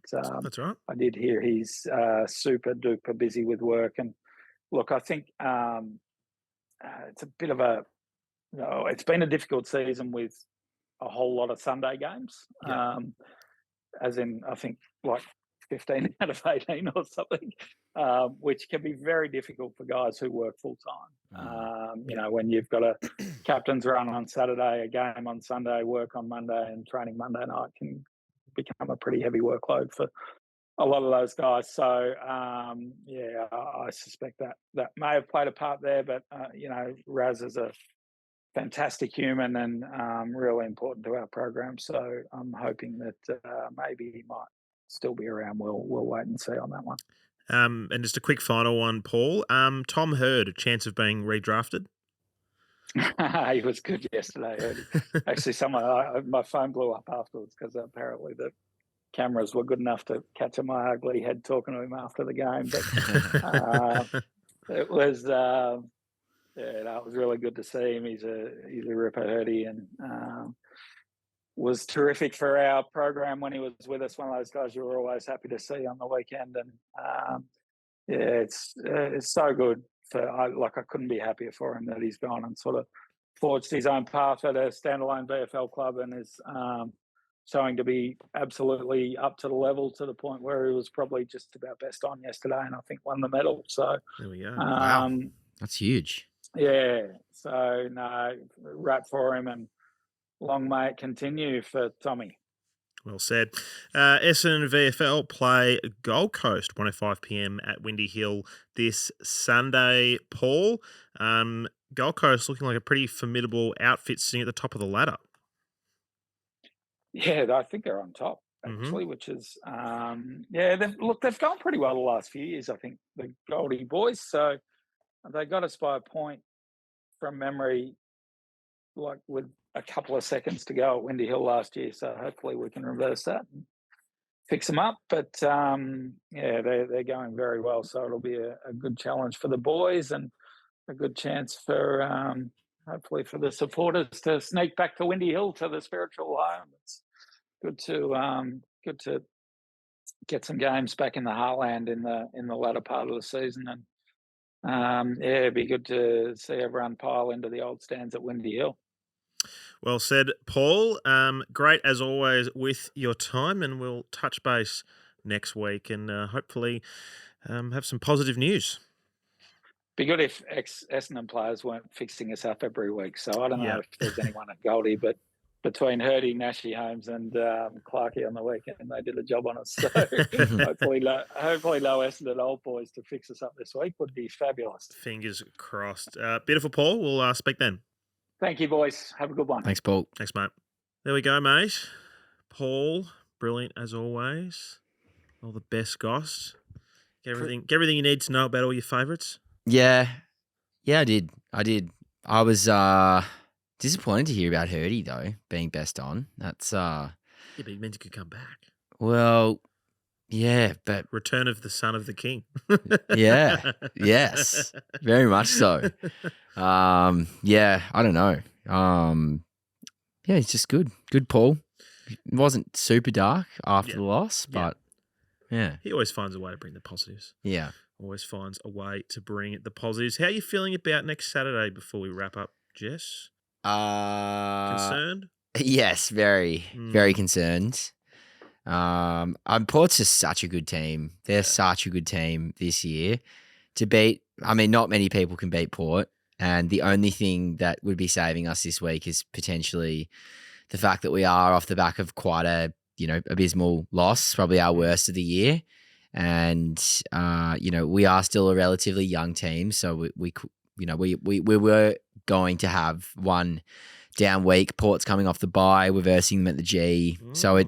That's right. I did hear he's super duper busy with work. And look, I think it's a bit of it's been a difficult season with a whole lot of Sunday games. Yeah. As in, I think like 15 out of 18 or something, which can be very difficult for guys who work full time. You know, when you've got a captain's run on Saturday, a game on Sunday, work on Monday, and training Monday night can become a pretty heavy workload for a lot of those guys. So, I suspect that may have played a part there, but, you know, Raz is a fantastic human and really important to our program. So I'm hoping that maybe he might still be around. We'll wait and see on that one. And just a quick final one, Paul. Tom Hurd, a chance of being redrafted? He was good yesterday. Actually, my phone blew up afterwards because apparently the cameras were good enough to catch my ugly head talking to him after the game. But it was... it was really good to see him. He's a ripper, Hurdy, and was terrific for our program when he was with us. One of those guys you were always happy to see on the weekend, and it's so good. I couldn't be happier for him that he's gone and sort of forged his own path at a standalone VFL club and is showing to be absolutely up to the level to the point where he was probably just about best on yesterday, and I think won the medal. So there we go. Wow, that's huge. Yeah, so no, rap for him and long may it continue for Tommy. Well said. Essendon VFL play Gold Coast, 1:05 p.m. at Windy Hill this Sunday. Paul, Gold Coast looking like a pretty formidable outfit sitting at the top of the ladder. Yeah, I think they're on top, actually, which is, they've gone pretty well the last few years, I think, the Goldie boys. So they got us by a point from memory, like with a couple of seconds to go at Windy Hill last year. So hopefully we can reverse that and fix them up. But they're going very well. So it'll be a good challenge for the boys and a good chance for hopefully for the supporters to sneak back to Windy Hill to the spiritual home. It's good to get some games back in the heartland in the latter part of the season. And it'd be good to see everyone pile into the old stands at Windy Hill. Well said, Paul. Great as always with your time, and we'll touch base next week and hopefully have some positive news. Be good if ex-Essendon players weren't fixing us up every week. So I don't know if there's anyone at Goldie, but between Hurdy, Nashy, Holmes and Clarkey on the weekend, they did a job on us. So hopefully no Essendon old boys to fix us up this week would be fabulous. Fingers crossed. Beautiful, Paul. We'll speak then. Thank you, boys. Have a good one. Thanks, Paul. Thanks, mate. There we go, mate. Paul, brilliant as always. All the best goss. Get everything you need to know about all your favourites. Yeah, I did. I was disappointed to hear about Hurdy though being best on. That's yeah, but he meant he could come back. Well, yeah, but Return of the Son of the King. yeah, yes, very much so. Yeah, I don't know. Yeah, he's just good. Good Paul. It wasn't super dark after the loss, but yeah. He always finds a way to bring the positives. Yeah. Always finds a way to bring the positives. How are you feeling about next Saturday before we wrap up, Jess? Concerned? Yes, very concerned. Port's just such a good team. They're such a good team this year. To beat, I mean, not many people can beat Port, and the only thing that would be saving us this week is potentially the fact that we are off the back of quite a, abysmal loss, probably our worst of the year. And, we are still a relatively young team. So we were going to have one down week. Port's coming off the bye. We're versing them at the G. So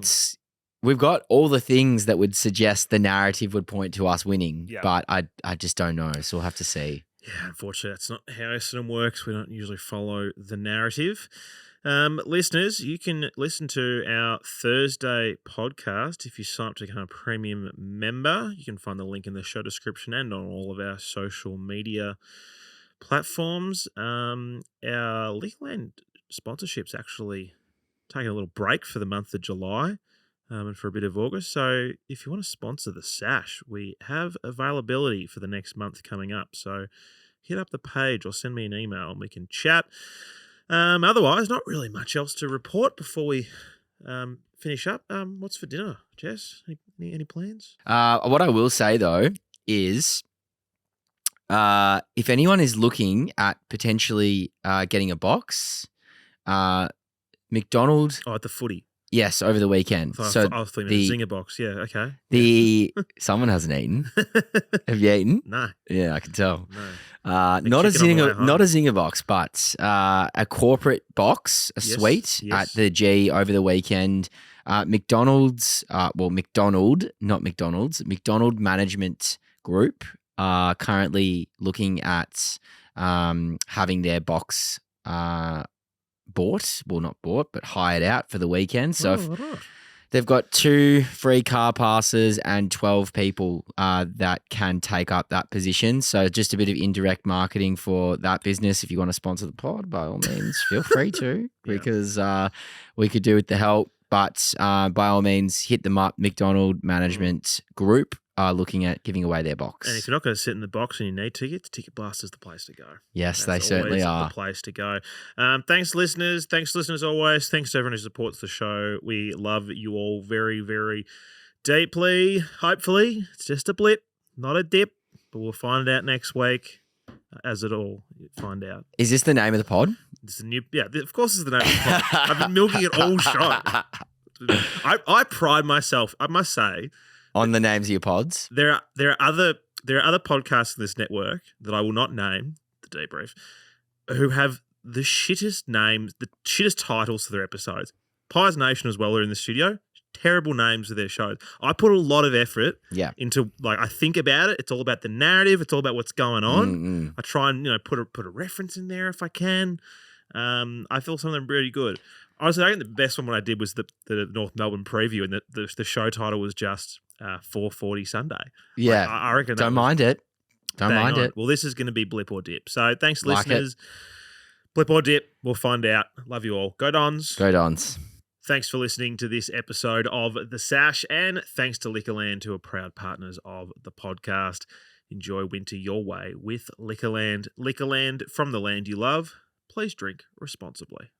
we've got all the things that would suggest the narrative would point to us winning, but I just don't know. So we'll have to see. Yeah, unfortunately, that's not how Essendon works. We don't usually follow the narrative. Listeners, you can listen to our Thursday podcast if you sign up to become a premium member. You can find the link in the show description and on all of our social media platforms. Our Legal sponsorship's actually taking a little break for the month of July and for a bit of August. So if you want to sponsor the Sash, we have availability for the next month coming up. So hit up the page or send me an email and we can chat. Otherwise, not really much else to report before we finish up. What's for dinner, Jess? Any plans? What I will say though is, if anyone is looking at potentially getting a box, McDonald's. Oh, at the footy. Yes, over the weekend. I So thought you meant a Zinger box. Yeah, okay. someone hasn't eaten. Have you eaten? No. Yeah, I can tell. No. Not a chicken on the way zinger, home. not a zinger box, but a corporate box, a Yes, suite yes. at the G over the weekend. McDonald's, McDonald Management Group are currently looking at having their box bought, well, not bought, but hired out for the weekend. So right. they've got 2 free car passes and 12 people that can take up that position. So just a bit of indirect marketing for that business. If you want to sponsor the pod, by all means, feel free to, because we could do with the help. But by all means, hit them up. McDonald Management Group are looking at giving away their box. And if you're not going to sit in the box and you need tickets, Ticket Blaster's the place to go. Yes, That's they certainly always are. the place to go. Thanks, listeners. Thanks, listeners, always. Thanks to everyone who supports the show. We love you all very, very deeply. Hopefully, it's just a blip, not a dip, but we'll find out next week. As it all, find out. Is this the name of the pod? It's a new, of course, it's the name of the pod. I've been milking it all show. I pride myself, I must say, On the names of your pods? There are other podcasts in this network that I will not name, the Debrief, who have the shittest names, the shittest titles to their episodes. Pies Nation as well are in the studio. Terrible names of their shows. I put a lot of effort into, I think about it. It's all about the narrative. It's all about what's going on. I try and put a reference in there if I can. I feel some of them are really good. Honestly, I think the best one I did was the North Melbourne preview, and the show title was just 4:40 Sunday. Yeah, I reckon. Don't mind it. Don't bang mind on. it. Well, this is going to be Blip or Dip. So thanks, Like listeners. Blip or Dip. We'll find out. Love you all. Go Dons. Go Dons. Thanks for listening to this episode of The Sash, and thanks to Liquorland, who are proud partners of the podcast. Enjoy winter your way with Liquorland. Liquorland, from the land you love. Please drink responsibly.